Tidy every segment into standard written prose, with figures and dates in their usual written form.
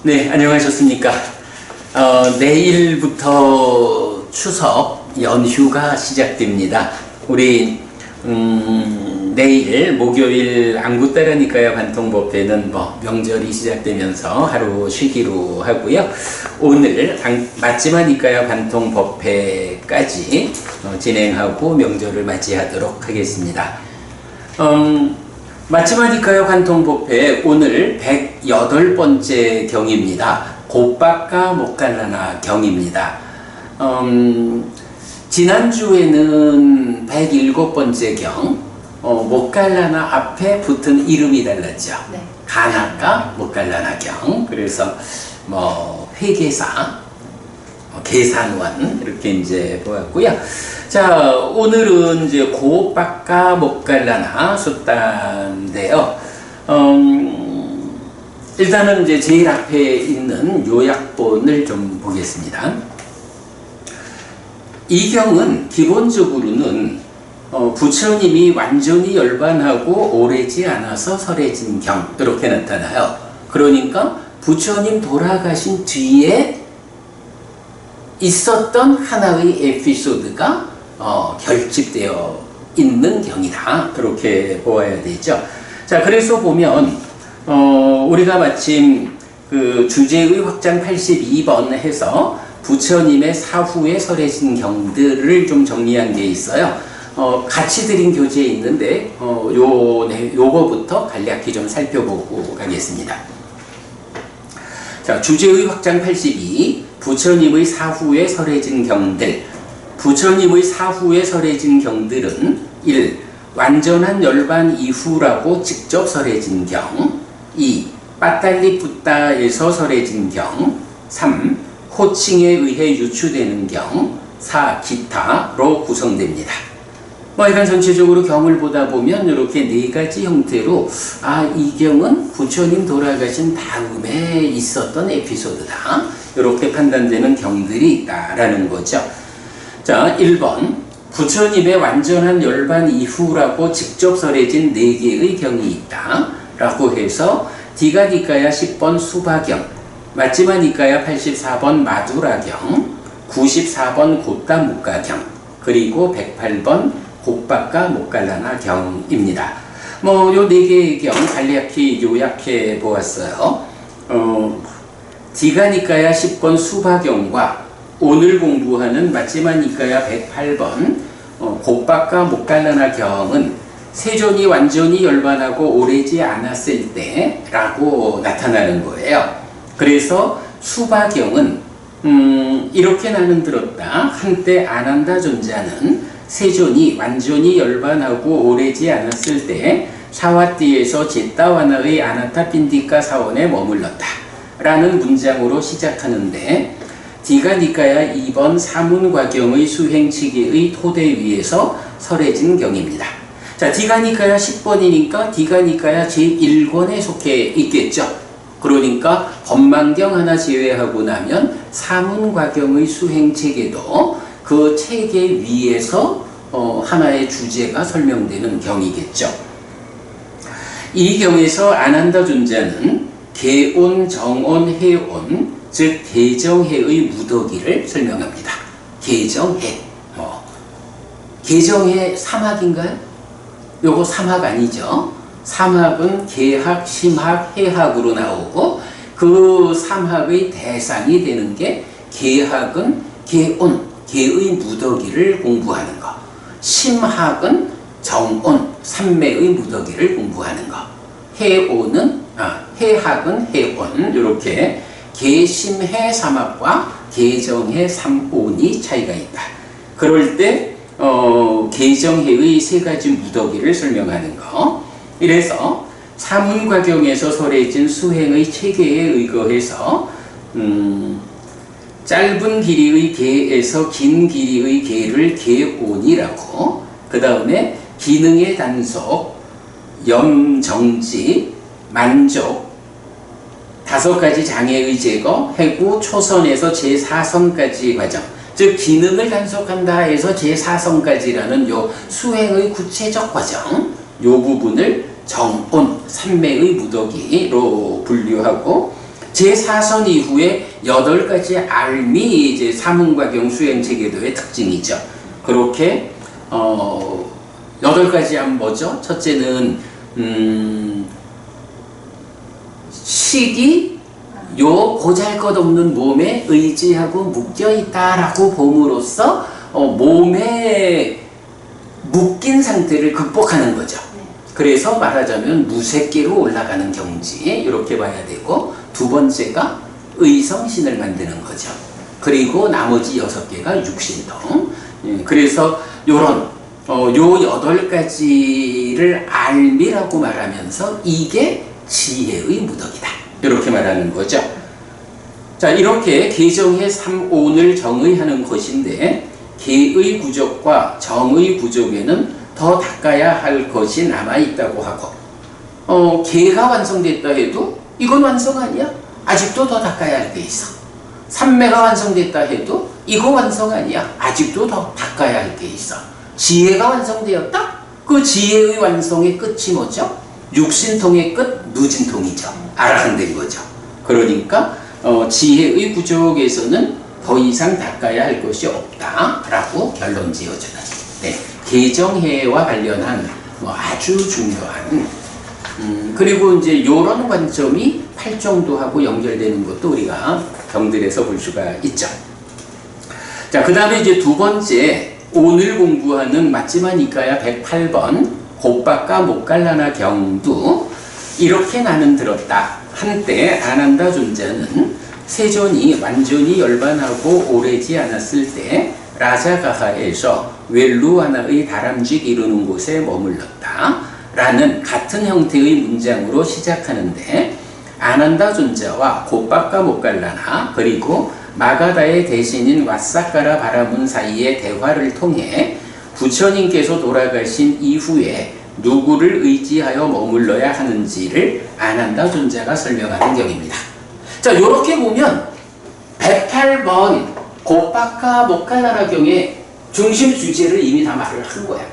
네, 안녕하셨습니까? 내일부터 추석 연휴가 시작됩니다. 우리 내일 목요일 안구따라니까요 반통법회는 명절이 시작되면서 하루 쉬기로 하고요. 오늘 맞지마니까요 반통법회까지 진행하고 명절을 맞이하도록 하겠습니다. 맞지마니까요 관통법회 오늘 108번째 경입니다. 곧바까 못갈라나 경입니다. 지난주에는 107번째 경, 못갈라나 앞에 붙은 이름이 달랐죠. 네. 가나까 못갈라나 경. 그래서 회계사, 계산원 이렇게 이제 보았고요. 자, 오늘은 이제 곧바까 못갈라나 숫다인데요. 일단은 이제 제일 앞에 있는 요약본을 좀 보겠습니다. 이 경은 기본적으로는 부처님이 완전히 열반하고 오래지 않아서 설해진 경 이렇게 나타나요. 그러니까 부처님 돌아가신 뒤에 있었던 하나의 에피소드가 결집되어 있는 경이다. 그렇게 보아야 되죠. 자, 그래서 보면 우리가 마침 그 주제의 확장 82번 해서 부처님의 사후에 설해진 경들을 좀 정리한 게 있어요. 같이 드린 교재에 있는데 요거부터 간략히 좀 살펴보고 가겠습니다. 자, 주제의 확장 82 부처님의 사후에 설해진 경들. 부처님의 사후에 설해진 경들은 1. 완전한 열반 이후라고 직접 설해진 경. 2. 빠딸리푸따에서 설해진 경. 3. 호칭에 의해 유추되는 경. 4. 기타로 구성됩니다. 이런 전체적으로 경을 보다 보면 이렇게 네 가지 형태로 이 경은 부처님 돌아가신 다음에 있었던 에피소드다. 이렇게 판단되는 경들이 있다라는 거죠. 자, 1번 부처님의 완전한 열반 이후라고 직접 설해진 4개의 경이 있다 라고 해서 디가니까야 10번 수바경, 맞지마니까야 84번 마두라경, 94번 곧다묵가경, 그리고 108번 곧바까 못갈라나 경입니다. 요 4개의 경 간략히 요약해 보았어요. 디가니까야 10번 수바경과 오늘 공부하는 맞지마니까야 108번 곧바까 못갈라나 경은 세존이 완전히 열반하고 오래지 않았을 때 라고 나타나는 거예요. 그래서 수바경은 이렇게 나는 들었다. 한때 아난다 존자는 세존이 완전히 열반하고 오래지 않았을 때 사와띠에서 제따와나의 아나타핀디카 사원에 머물렀다 라는 문장으로 시작하는데 디가니까야 2번 사문과경의 수행치계의 토대 위에서 설해진 경입니다. 자, 디가니까야 10번이니까 디가니까야 제1권에 속해 있겠죠. 그러니까 법망경 하나 제외하고 나면 사문과경의 수행체계도 그 체계 위에서 하나의 주제가 설명되는 경이겠죠. 이 경에서 아난다 존자는 개온, 정온, 해온, 즉 개정해의 무더기를 설명합니다. 개정해. 개정해 삼학인가요? 요거 삼학 아니죠. 삼학은 개학, 심학, 해학으로 나오고 그 삼학의 대상이 되는 게 개학은 개온, 개의 무더기를 공부하는 거. 심학은 정온, 삼매의 무더기를 공부하는 거. 해학은 해온, 이렇게 개심해 삼학과 개정해 삼온이 차이가 있다. 그럴 때 개정해의 3가지 무더기를 설명하는 거. 이래서 사문과경에서 설해진 수행의 체계에 의거해서 짧은 길이의 개에서 긴 길이의 개를 개온이라고, 그 다음에 기능의 단속, 염정지, 만족, 5가지 장애의 제거, 해구, 초선에서 제4선까지 과정, 즉 기능을 단속한다 해서 제4선까지라는 요 수행의 구체적 과정, 요 부분을 정온, 삼매의 무더기로 분류하고 제4선 이후에 8가지 알미 이제 사문과경 수행체계도의 특징이죠. 그렇게 8가지 하면 뭐죠? 첫째는 식이 요 보잘것없는 몸에 의지하고 묶여있다라고 봄으로써 몸에 묶인 상태를 극복하는 거죠. 그래서 말하자면 무색계로 올라가는 경지 이렇게 봐야 되고, 두 번째가 의성신을 만드는 거죠. 그리고 나머지 6개가 육신통. 그래서 요런 요 8가지를 알미라고 말하면서 이게 지혜의 무덕이다, 이렇게 말하는 거죠. 자, 이렇게 개정의 3온을 정의하는 것인데, 개의 부족과 정의 부족에는 더 닦아야 할 것이 남아있다고 하고, 개가 완성됐다 해도 이건 완성 아니야? 아직도 더 닦아야 할 게 있어. 삼매가 완성됐다 해도 이거 완성 아니야? 아직도 더 닦아야 할 게 있어. 지혜가 완성되었다? 그 지혜의 완성의 끝이 뭐죠? 육신통의 끝, 누진통이죠. 아라한된 거죠. 그러니까 지혜의 부족에서는 더 이상 닦아야 할 것이 없다라고 결론 지어주는, 네, 개정해와 관련한 아주 중요한, 그리고 이제 이런 관점이 팔정도하고 연결되는 것도 우리가 경들에서 볼 수가 있죠. 자, 그 다음에 이제 두 번째, 오늘 공부하는 맞지만 이까야 108번 곧바까 못갈라나 경도 이렇게 나는 들었다. 한때 아난다 존자는 세존이 완전히 열반하고 오래지 않았을 때 라자가하에서 웰루아나의 다람쥐 이루는 곳에 머물렀다 라는 같은 형태의 문장으로 시작하는데, 아난다 존자와 곧바까 못갈라나 그리고 마가다의 대신인 왓사카라 바라문 사이의 대화를 통해 부처님께서 돌아가신 이후에 누구를 의지하여 머물러야 하는지를 아난다 존자가 설명하는 경입니다. 자, 이렇게 보면 108번 곧바까 못갈라나 경의 중심 주제를 이미 다 말을 한 거야.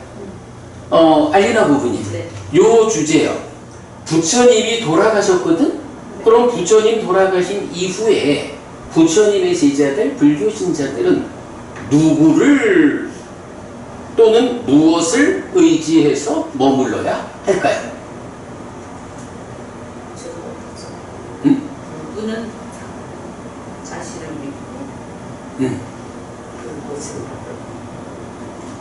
알리나 부부님, 요 주제요. 부처님이 돌아가셨거든? 그럼 부처님 돌아가신 이후에 부처님의 제자들, 불교 신자들은 누구를 또는 무엇을 의지해서 머물러야 할까요? 누구는 자신을 믿고 그것을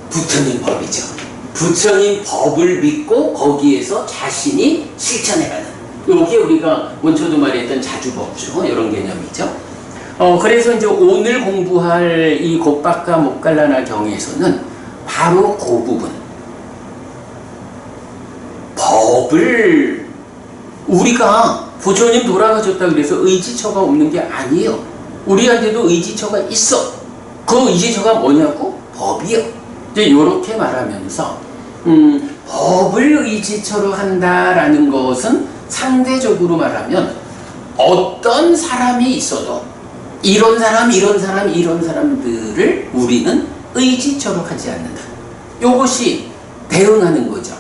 부처님 법이죠. 부처님 법을 믿고 거기에서 자신이 실천해가는, 이게 우리가 원초도 말했던 자주법주 이런 개념이죠. 그래서 이제 오늘 공부할 이 곧바까 못갈라나 경에서는 바로 그 부분, 법을 우리가 부처님 돌아가셨다 그래서 의지처가 없는 게 아니에요. 우리한테도 의지처가 있어. 그 의지처가 뭐냐고? 법이요. 이제 이렇게 말하면서 법을 의지처로 한다라는 것은 상대적으로 말하면 어떤 사람이 있어도 이런 사람, 이런 사람, 이런 사람들을 우리는 의지처로 하지 않는다. 이것이 대응하는 거죠.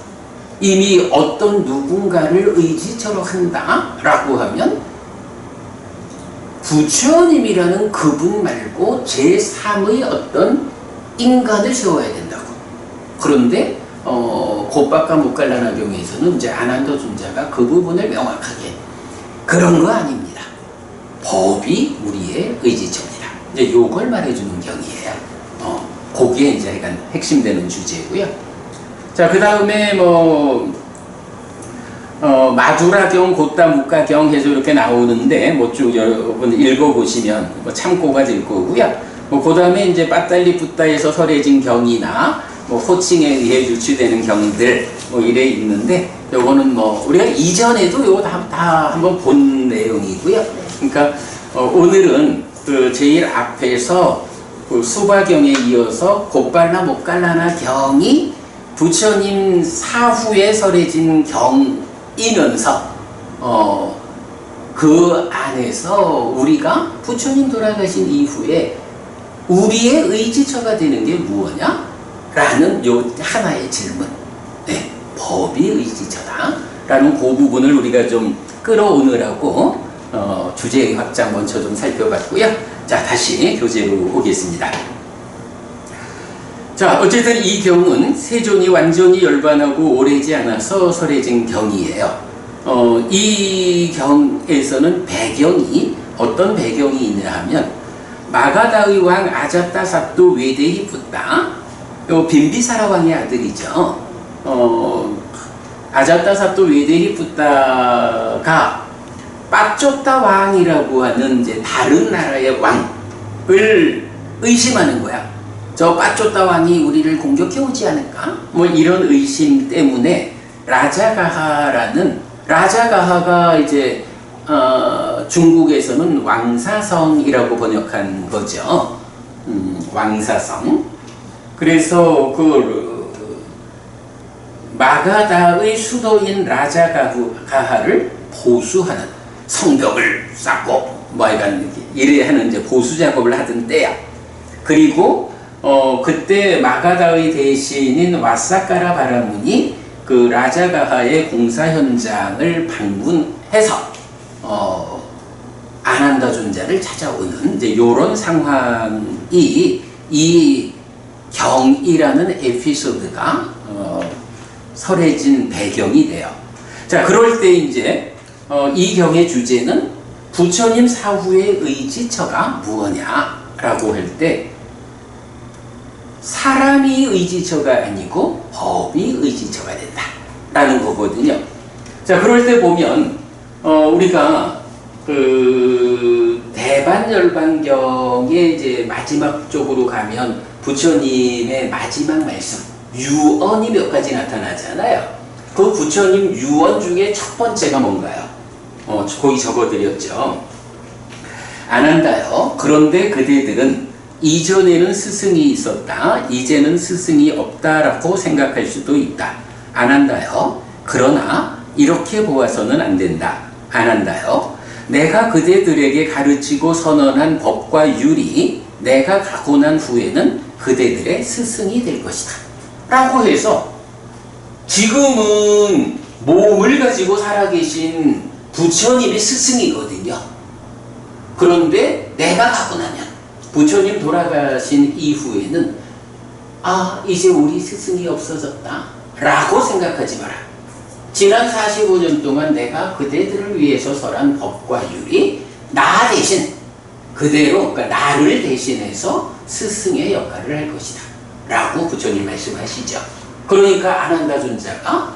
이미 어떤 누군가를 의지처로 한다라고 하면 부처님이라는 그분 말고 제3의 어떤 인간을 세워야 된다고. 그런데 곧바까 못갈라나 경에서는 이제 아난다 존자가 그 부분을 명확하게, 그런 거 아닙니다. 법이 우리의 의지처입니다. 이제 요걸 말해주는 경이에요. 거기에 이제 약간 핵심되는 주제고요. 자, 그 다음에 마두라경, 곧다묵가경 해서 이렇게 나오는데 쭉 여러분 읽어보시면 참고가 될 거고요. 그 다음에 이제 빠딸리 붓다에서 설해진 경이나 호칭에 의해 유추되는 경들 이래 있는데, 요거는 우리가 이전에도 요거 다 한번 본 내용이고요. 그러니까 오늘은 그 제일 앞에서 그 수바경에 이어서 곧발나 못갈라나 경이 부처님 사후에 설해진 경이면서 그 안에서 우리가 부처님 돌아가신 이후에 우리의 의지처가 되는 게 무엇냐? 라는 요 하나의 질문. 법이 의지처다 라는 그 부분을 우리가 좀 끌어오느라고 주제 확장 먼저 좀 살펴봤고요. 자, 다시 교재로 오겠습니다. 자, 어쨌든 이 경은 세존이 완전히 열반하고 오래지 않아서 설해진 경이에요. 이 경에서는 배경이 어떤 배경이 있냐 하면 마가다의 왕 아자타사또 외대히 붓다. 빈비사라 왕의 아들이죠. 아자타사또 외대히 붓다가 빠쪼타 왕이라고 하는 이제 다른 나라의 왕을 의심하는 거야. 저 빠쪼타 왕이 우리를 공격해 오지 않을까? 뭐 이런 의심 때문에 라자가하가 이제 중국에서는 왕사성이라고 번역한 거죠. 왕사성. 그래서 그 마가다의 수도인 라자가하를 보수하는 성벽을 쌓고 뭐 약간 이래 하는 이제 보수 작업을 하던 때야. 그리고 그때 마가다의 대신인 와사카라 바라문이 그 라자가하의 공사 현장을 방문해서 아난다 존자를 찾아오는 이제 요런 상황이 이 경이라는 에피소드가 설해진 배경이 돼요. 자, 그럴 때 이제 이 경의 주제는 부처님 사후의 의지처가 무엇냐라고 할 때 사람이 의지처가 아니고 법이 의지처가 된다 라는 거거든요. 자, 그럴 때 보면 우리가 그 대반열반경의 이제 마지막 쪽으로 가면 부처님의 마지막 말씀 유언이 몇 가지 나타나잖아요. 그 부처님 유언 중에 첫 번째가 뭔가요? 거기 적어드렸죠. 아난다요. 그런데 그대들은 이전에는 스승이 있었다. 이제는 스승이 없다라고 생각할 수도 있다. 아난다요. 그러나 이렇게 보아서는 안 된다. 아난다요. 내가 그대들에게 가르치고 선언한 법과 율이 내가 가고 난 후에는 그대들의 스승이 될 것이다. 라고 해서 지금은 몸을 가지고 살아계신 부처님이 스승이거든요. 그런데 내가 가고 나면 부처님 돌아가신 이후에는 이제 우리 스승이 없어졌다 라고 생각하지 마라. 지난 45년 동안 내가 그대들을 위해서 설한 법과 율이 나 대신 그대로 그러니까 나를 대신해서 스승의 역할을 할 것이다 라고 부처님 말씀하시죠. 그러니까 아난다 존자가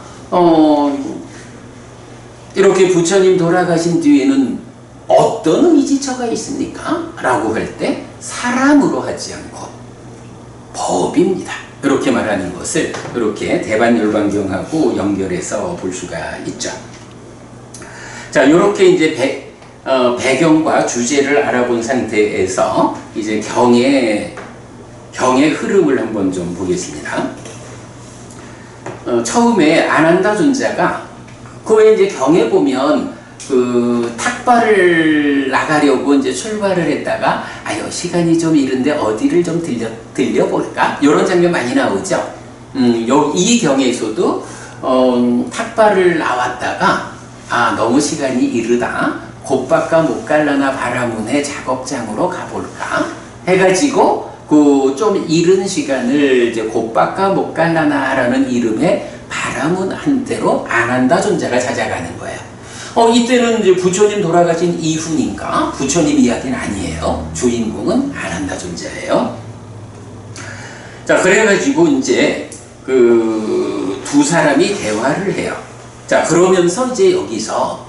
이렇게 부처님 돌아가신 뒤에는 어떤 의지처가 있습니까? 라고 할 때 사람으로 하지 않고 법입니다. 이렇게 말하는 것을 이렇게 대반열반경하고 연결해서 볼 수가 있죠. 자, 이렇게 이제 배경과 주제를 알아본 상태에서 이제 경의 흐름을 한번 좀 보겠습니다. 처음에 아난다 존자가 그 외에 이제 경에 보면 그 탁발을 나가려고 이제 출발을 했다가 시간이 좀 이른데 어디를 좀 들려볼까? 이런 장면 많이 나오죠. 이 경에서도 탁발을 나왔다가 너무 시간이 이르다. 곧바까 못 갈라나 바라문의 작업장으로 가볼까? 해가지고 그 좀 이른 시간을 이제 곧바까 못 갈라나라는 이름의 바라문 한테로 아난다 존자가 찾아가는 거예요. 이때는 이제 부처님 돌아가신 이후니까 부처님 이야기는 아니에요. 주인공은 아난다 존자예요. 자, 그래가지고 이제 그 두 사람이 대화를 해요. 자, 그러면서 이제 여기서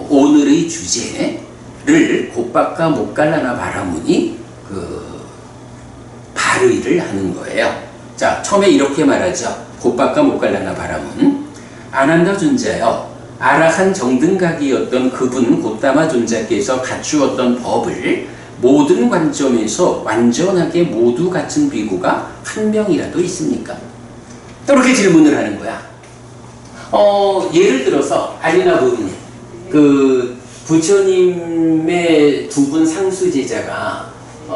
오늘의 주제를 곧바까 못 갈라나 바라문이 발의를 하는 거예요. 자, 처음에 이렇게 말하죠. 곧바까 못 갈라나 바라문. 아난다 존자여, 아라한 정등각이었던 그분 곧다마 존자께서 갖추었던 법을 모든 관점에서 완전하게 모두 갖춘 비구가 한 명이라도 있습니까? 이렇게 질문을 하는 거야. 예를 들어서 아리나 부부님, 그 부처님의 두 분 상수 제자가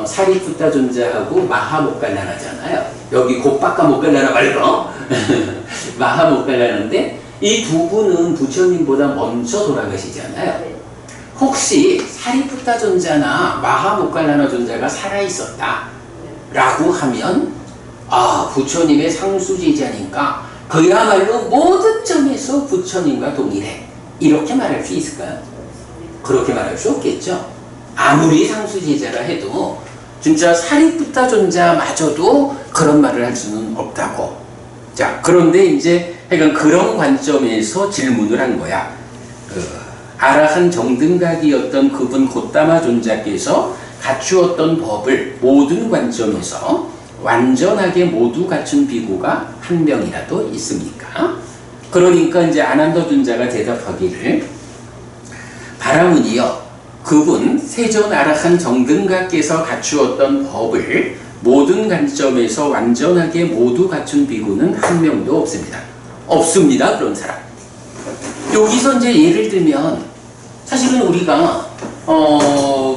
사리푸타 존자하고 마하모갈라나잖아요. 여기 곧바까 모갈라나 말고 마하모갈라나인데 이 두 분은 부처님보다 먼저 돌아가시잖아요. 혹시 사리푸타 존자나 마하모칼라나 존자가 살아있었다 라고 하면 부처님의 상수제자니까 그야말로 모든 점에서 부처님과 동일해 이렇게 말할 수 있을까요? 그렇게 말할 수 없겠죠. 아무리 상수제자라 해도 진짜 사리푸타 존자마저도 그런 말을 할 수는 없다고. 자, 그런데 이제 하여간 그런 관점에서 질문을 한 거야. 아라한 정등각이었던 그분 고따마 존자께서 갖추었던 법을 모든 관점에서 완전하게 모두 갖춘 비구가 한 명이라도 있습니까? 그러니까 이제 아난더 존자가 대답하기를 바라문이여 그분 세존 아라한 정등각께서 갖추었던 법을 모든 관점에서 완전하게 모두 갖춘 비구는 한 명도 없습니다. 없습니다. 그런 사람. 여기서 이제 예를 들면 사실은 우리가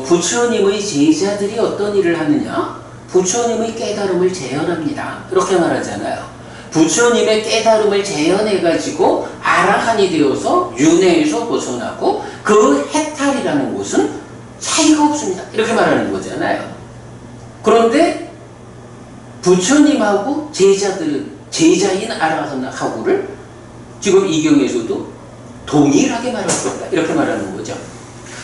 부처님의 제자들이 어떤 일을 하느냐? 부처님의 깨달음을 재현합니다. 이렇게 말하잖아요. 부처님의 깨달음을 재현해가지고 아라한이 되어서 윤회에서 벗어나고 그 해탈이라는 곳은 차이가 없습니다. 이렇게 말하는 거잖아요. 그런데 부처님하고 제자인 아라한하고를 지금 이 경에서도 동일하게 말할 수 없다. 이렇게 말하는 거죠.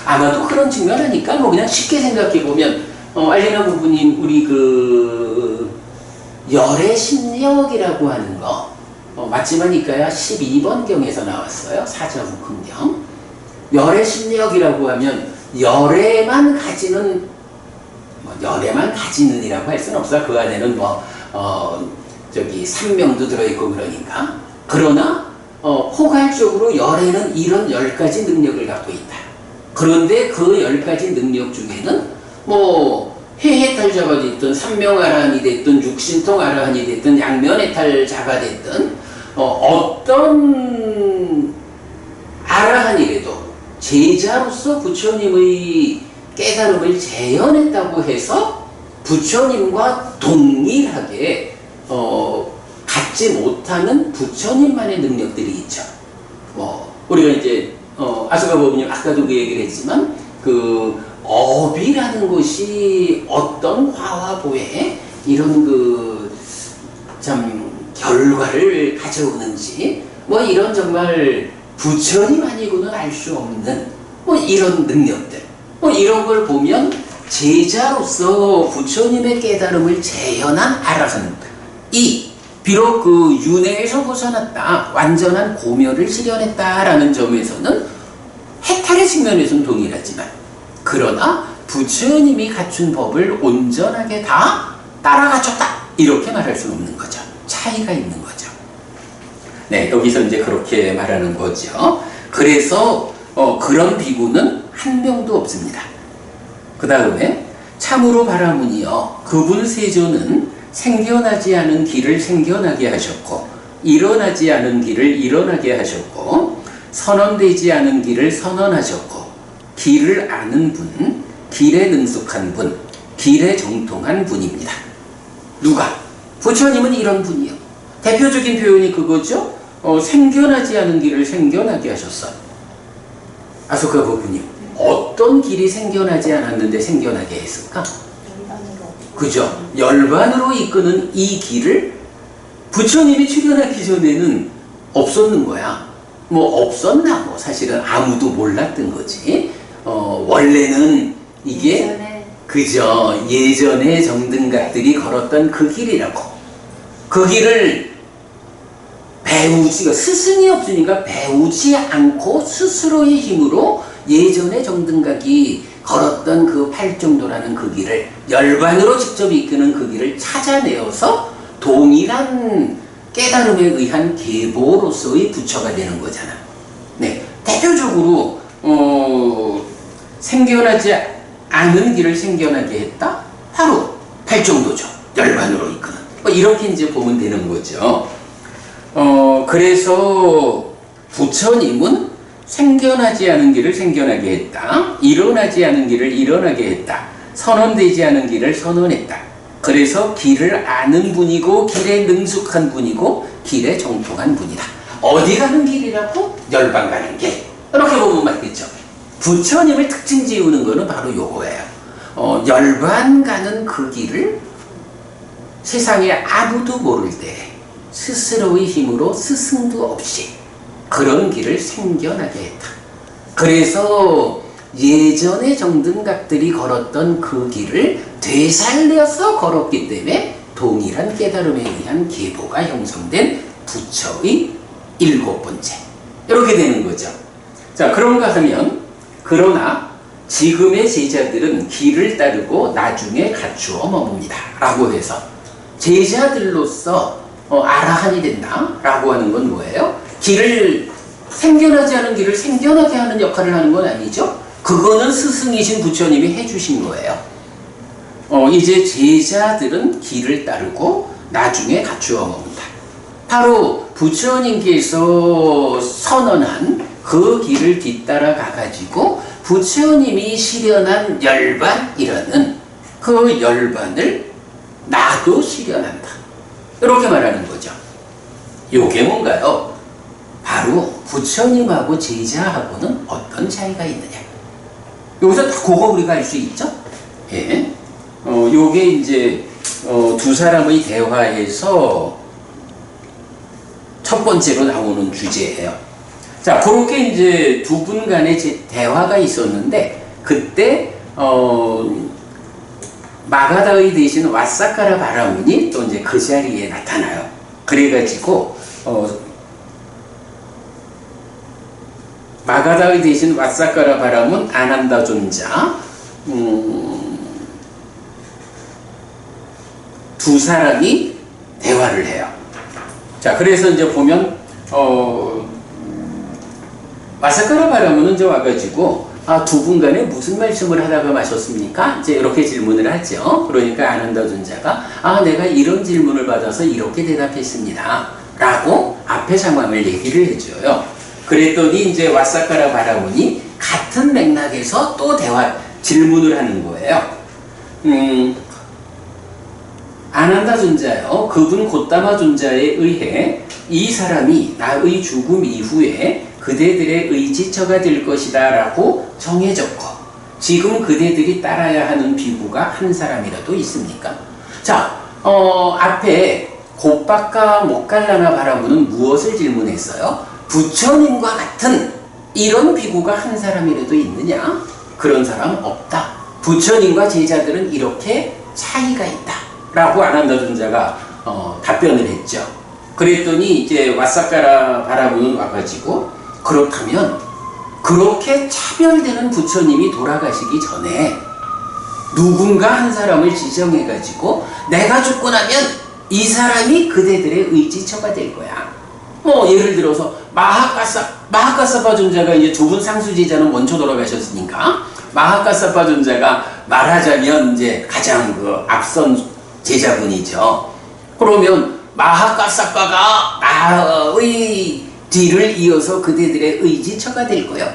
아마도 그런 측면 아닐까? 뭐 그냥 쉽게 생각해 보면 알레나 부부님 우리 열의 심력이라고 하는 거 맞지만 이까야 12번 경에서 나왔어요. 사자후금경. 열의 심력이라고 하면 열에만 가지는 이라고 할 수는 없어요. 그 안에는 삼명도 들어있고 그러니까. 그러나 포괄적으로 열에는 이런 10가지 능력을 갖고 있다. 그런데 그 10가지 능력 중에는 해해탈자가 됐든 삼명아라한이 됐든 육신통 아라한이 됐든 양면해탈자가 됐든 어떤 아라한이라도 제자로서 부처님의 깨달음을 재현했다고 해서 부처님과 동일하게 갖지 못하는 부처님만의 능력들이 있죠. 우리가 이제 아소가 법인님 아까도 그 얘기를 했지만 업이라는 것이 어떤 화화보에 이런 참 결과를 가져오는지 이런 정말 부처님 아니고는 알 수 없는 이런 능력들 이런 걸 보면 제자로서 부처님의 깨달음을 재현한 아라한이 비록 윤회에서 벗어났다 완전한 고멸을 실현했다라는 점에서는 해탈의 측면에서는 동일하지만 그러나 부처님이 갖춘 법을 온전하게 다 따라 갖췄다 이렇게 말할 수는 없는 거죠. 차이가 있는 거죠. 네, 여기서 이제 그렇게 말하는 거죠. 그래서 그런 비구는 한 명도 없습니다. 그 다음에 참으로 바라문이여 그분 세존은 생겨나지 않은 길을 생겨나게 하셨고 일어나지 않은 길을 일어나게 하셨고 선언되지 않은 길을 선언하셨고 길을 아는 분, 길에 능숙한 분, 길에 정통한 분입니다. 누가? 부처님은 이런 분이요. 대표적인 표현이 그거죠. 생겨나지 않은 길을 생겨나게 하셨어. 아소카 부부님, 어떤 길이 생겨나지 않았는데 생겨나게 했을까? 그죠? 열반으로 이끄는 이 길을 부처님이 출현하기 전에는 없었는 거야. 없었나? 사실은 아무도 몰랐던 거지. 원래는 이게 그죠? 예전에 정등각들이 걸었던 그 길이라고. 그 길을 스승이 없으니까 배우지 않고 스스로의 힘으로 예전에 정등각이 걸었던 그 팔정도라는 그 길을 열반으로 직접 이끄는 그 길을 찾아내어서 동일한 깨달음에 의한 계보로서의 부처가 되는 거잖아. 네, 대표적으로 생겨나지 않은 길을 생겨나게 했다? 바로 팔정도죠. 열반으로 이끄는. 이렇게 이제 보면 되는 거죠. 그래서 부처님은 생겨나지 않은 길을 생겨나게 했다. 일어나지 않은 길을 일어나게 했다. 선언되지 않은 길을 선언했다. 그래서 길을 아는 분이고 길에 능숙한 분이고 길에 정통한 분이다. 어디 가는 길이라고? 열반 가는 길. 이렇게 보면 맞겠죠. 부처님을 특징 지우는 거는 바로 요거예요. 열반 가는 그 길을 세상에 아무도 모를 때 스스로의 힘으로 스승도 없이 그런 길을 생겨나게 했다. 그래서 예전에 정등각들이 걸었던 그 길을 되살려서 걸었기 때문에 동일한 깨달음에 의한 계보가 형성된 부처의 7번째. 이렇게 되는 거죠. 자, 그런가 하면, 그러나 지금의 제자들은 길을 따르고 나중에 갖추어 머뭅니다. 라고 해서 제자들로서 아라한이 된다. 라고 하는 건 뭐예요? 생겨나지 않은 길을 생겨나게 하는 역할을 하는 건 아니죠. 그거는 스승이신 부처님이 해주신 거예요. 이제 제자들은 길을 따르고 나중에 갖추어 먹는다. 바로 부처님께서 선언한 그 길을 뒤따라 가가지고 부처님이 실현한 열반이라는 그 열반을 나도 실현한다. 이렇게 말하는 거죠. 이게 뭔가요? 바로 부처님하고 제자하고는 어떤 차이가 있느냐. 여기서 그거 우리가 알 수 있죠? 예. 요게 이제 두 사람의 대화에서 첫 번째로 나오는 주제예요. 자, 그렇게 이제 두 분 간의 대화가 있었는데 그때 마가다의 대신 왓사카라 바라문이 또 이제 그 자리에 나타나요. 그래가지고 마가다의 대신 왓사카라 바라문 아난다 존자 두 사람이 대화를 해요. 자, 그래서 이제 보면 왓사카라 바라문은 이제 와가지고 두 분 간에 무슨 말씀을 하다가 마셨습니까? 이제 이렇게 질문을 하죠. 그러니까 아난다 존자가 내가 이런 질문을 받아서 이렇게 대답했습니다. 라고 앞에 상황을 얘기를 해줘요. 그랬더니 이제 왓사카라 바라문이 같은 맥락에서 또 질문을 하는 거예요. 아난다 존자요. 그분 곧다마 존자에 의해 이 사람이 나의 죽음 이후에 그대들의 의지처가 될 것이다 라고 정해졌고 지금 그대들이 따라야 하는 비구가 한 사람이라도 있습니까? 자, 앞에 곧바까 목갈라나 바라문은 무엇을 질문했어요? 부처님과 같은 이런 비구가 한 사람이라도 있느냐? 그런 사람 없다. 부처님과 제자들은 이렇게 차이가 있다. 라고 아난다 존자가 답변을 했죠. 그랬더니 이제 왓사카라 바라문은 와가지고 그렇다면 그렇게 차별되는 부처님이 돌아가시기 전에 누군가 한 사람을 지정해가지고 내가 죽고 나면 이 사람이 그대들의 의지처가 될 거야. 예를 들어서 마하카사파 존자가 이제 두 분 상수제자는 먼저 돌아가셨으니까 마하카사파 존자가 말하자면 이제 가장 앞선 제자분이죠. 그러면 마하카사파가 나의 뒤를 이어서 그대들의 의지처가 될 거예요.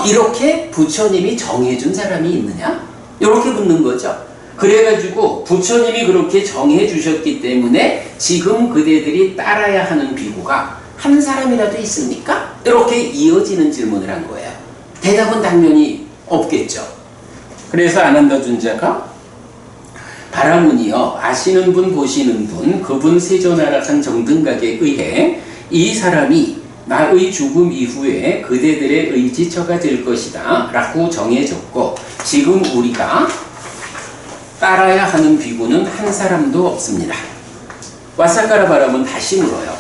이렇게 부처님이 정해준 사람이 있느냐? 이렇게 묻는 거죠. 그래가지고 부처님이 그렇게 정해주셨기 때문에 지금 그대들이 따라야 하는 비구가 한 사람이라도 있습니까? 이렇게 이어지는 질문을 한 거예요. 대답은 당연히 없겠죠. 그래서 아난다 존자가 바라문이여 아시는 분 보시는 분 그분 세존아라한 정등각에 의해 이 사람이 나의 죽음 이후에 그대들의 의지처가 될 것이다 라고 정해졌고 지금 우리가 따라야 하는 비구는 한 사람도 없습니다. 왓사카라 바라문 다시 물어요.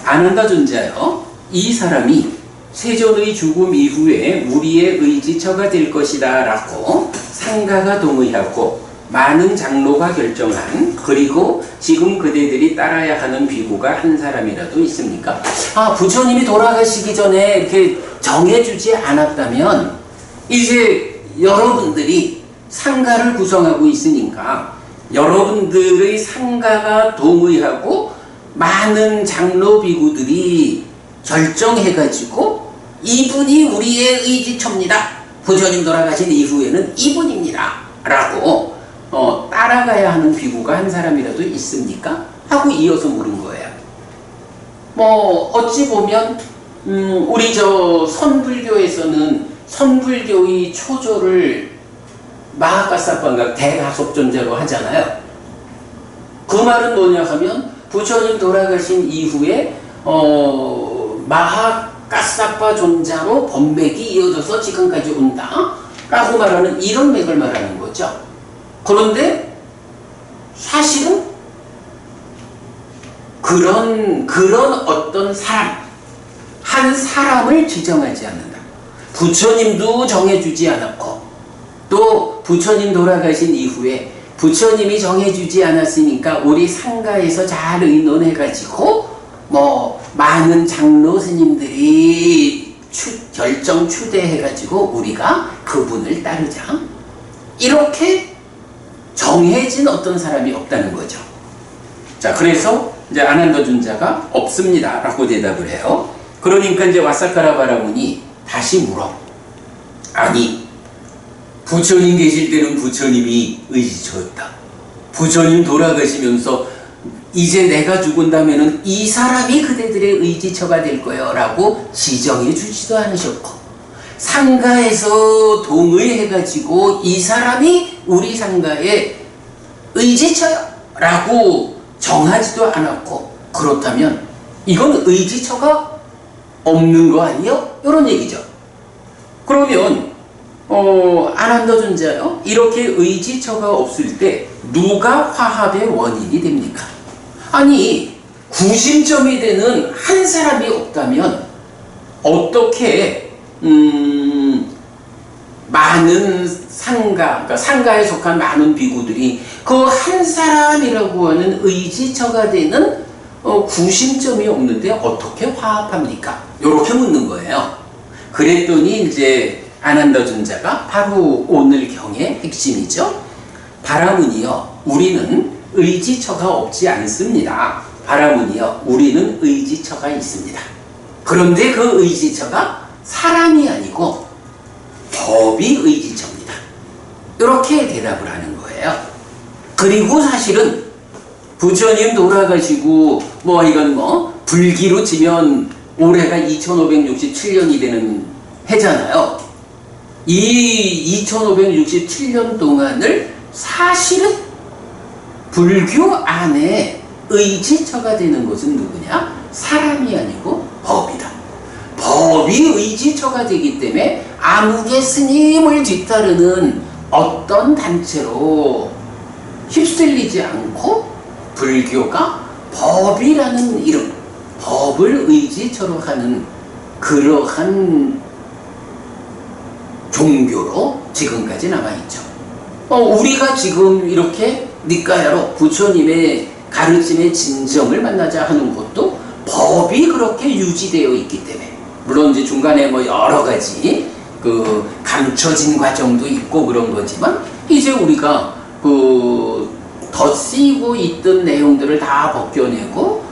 아난다 존자여 이 사람이 세존의 죽음 이후에 우리의 의지처가 될 것이다 라고 상가가 동의하고 많은 장로가 결정한 그리고 지금 그대들이 따라야 하는 비구가 한 사람이라도 있습니까? 부처님이 돌아가시기 전에 이렇게 정해주지 않았다면 이제 여러분들이 상가를 구성하고 있으니까 여러분들의 상가가 동의하고 많은 장로 비구들이 결정해가지고 이분이 우리의 의지처입니다. 부처님 돌아가신 이후에는 이분입니다. 라고 따라가야 하는 비구가 한 사람이라도 있습니까? 하고 이어서 물은 거예요. 어찌 보면 우리 선불교에서는 선불교의 초조를 마하가사빠가 대가속존자로 하잖아요. 그 말은 뭐냐 하면 부처님 돌아가신 이후에 마하가사빠 존자로 법맥이 이어져서 지금까지 온다 라고 말하는 이런 맥을 말하는 거죠. 그런데 사실은 그런 어떤 사람, 한 사람을 지정하지 않는다. 부처님도 정해주지 않았고 또 부처님 돌아가신 이후에 부처님이 정해주지 않았으니까 우리 상가에서 잘 의논해가지고 많은 장로 스님들이 결정 추대해가지고 우리가 그분을 따르자. 이렇게 정해진 어떤 사람이 없다는 거죠. 자, 그래서 이제 아난다 존자가 없습니다 라고 대답을 해요. 그러니까 이제 와사카라 바라문이 다시 물어. 아니, 부처님 계실 때는 부처님이 의지처였다. 부처님 돌아가시면서 이제 내가 죽은다면은 이 사람이 그대들의 의지처가 될 거예요 라고 지정해 주지도 않으셨고, 상가에서 동의해가지고 이 사람이 우리 상가의 의지처요 라고 정하지도 않았고, 그렇다면 이건 의지처가 없는 거 아니요? 이런 얘기죠. 그러면 아난다 존자요? 이렇게 의지처가 없을 때 누가 화합의 원인이 됩니까? 아니, 구심점이 되는 한 사람이 없다면 어떻게 많은 상가, 그러니까 상가에 속한 많은 비구들이 그 한 사람이라고 하는 의지처가 되는 구심점이 없는데 어떻게 화합합니까? 이렇게 묻는 거예요. 그랬더니 이제 아난다 존자가 바로 오늘 경의 핵심이죠. 바라문이여, 우리는 의지처가 없지 않습니다. 바라문이여, 우리는 의지처가 있습니다. 그런데 그 의지처가 사람이 아니고 법이 의지처입니다. 이렇게 대답을 하는 거예요. 그리고 사실은 부처님 돌아가시고 이건 불기로 치면 올해가 2567년이 되는 해잖아요. 이 2567년 동안을 사실은 불교 안에 의지처가 되는 것은 누구냐? 사람이 아니고 법이다. 법이 의지처가 되기 때문에 아무개 스님을 뒤따르는 어떤 단체로 휩쓸리지 않고 불교가 법이라는 이름, 법을 의지처로 하는 그러한 종교로 지금까지 남아있죠. 우리가 지금 이렇게 니까야로 부처님의 가르침의 진정을 만나자 하는 것도 법이 그렇게 유지되어 있기 때문에, 물론 이제 중간에 여러 가지 감춰진 과정도 있고 그런 거지만, 이제 우리가 덧쓰이고 있던 내용들을 다 벗겨내고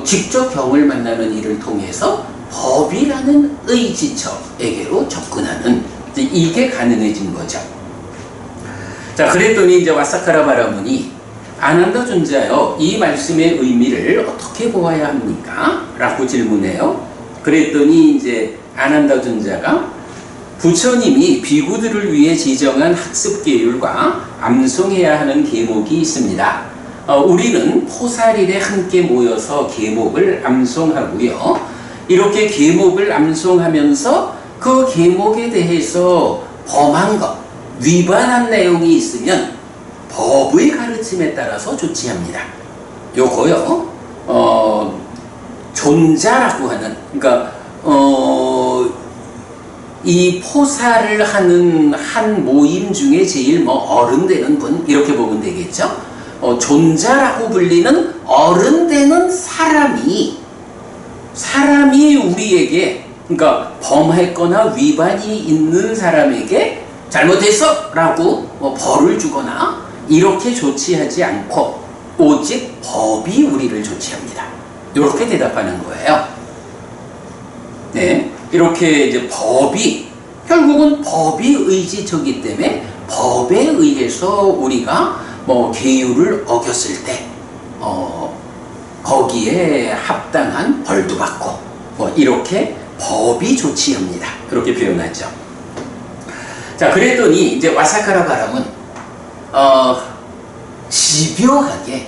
직접 경을 만나는 일을 통해서 법이라는 의지처에게로 접근하는, 이게 가능해진 거죠. 자, 그랬더니 이제 와사카라 바라문이 아난다 존자여, 이 말씀의 의미를 어떻게 보아야 합니까? 라고 질문해요. 그랬더니 이제 아난다 존자가 부처님이 비구들을 위해 지정한 학습 계율과 암송해야 하는 계목이 있습니다. 우리는 포살일에 함께 모여서 계목을 암송하고요. 이렇게 계목을 암송하면서 그 계목에 대해서 범한 것, 위반한 내용이 있으면 법의 가르침에 따라서 조치합니다. 요거요, 존자라고 하는, 그러니까 이 포살을 하는 한 모임 중에 제일 어른 되는 분, 이렇게 보면 되겠죠. 존자라고 불리는 어른 되는 사람이 우리에게, 그러니까 범했거나 위반이 있는 사람에게 잘못했어 라고 벌을 주거나 이렇게 조치하지 않고 오직 법이 우리를 조치합니다. 이렇게 대답하는 거예요. 네, 이렇게 이제 법이, 결국은 법이 의지처이기 때문에 법에 의해서 우리가 계율을 어겼을 때 거기에 합당한 벌도 받고 이렇게 법이 조치합니다. 그렇게 표현하죠. 자, 그랬더니 이제 와사카라 바람은 집요하게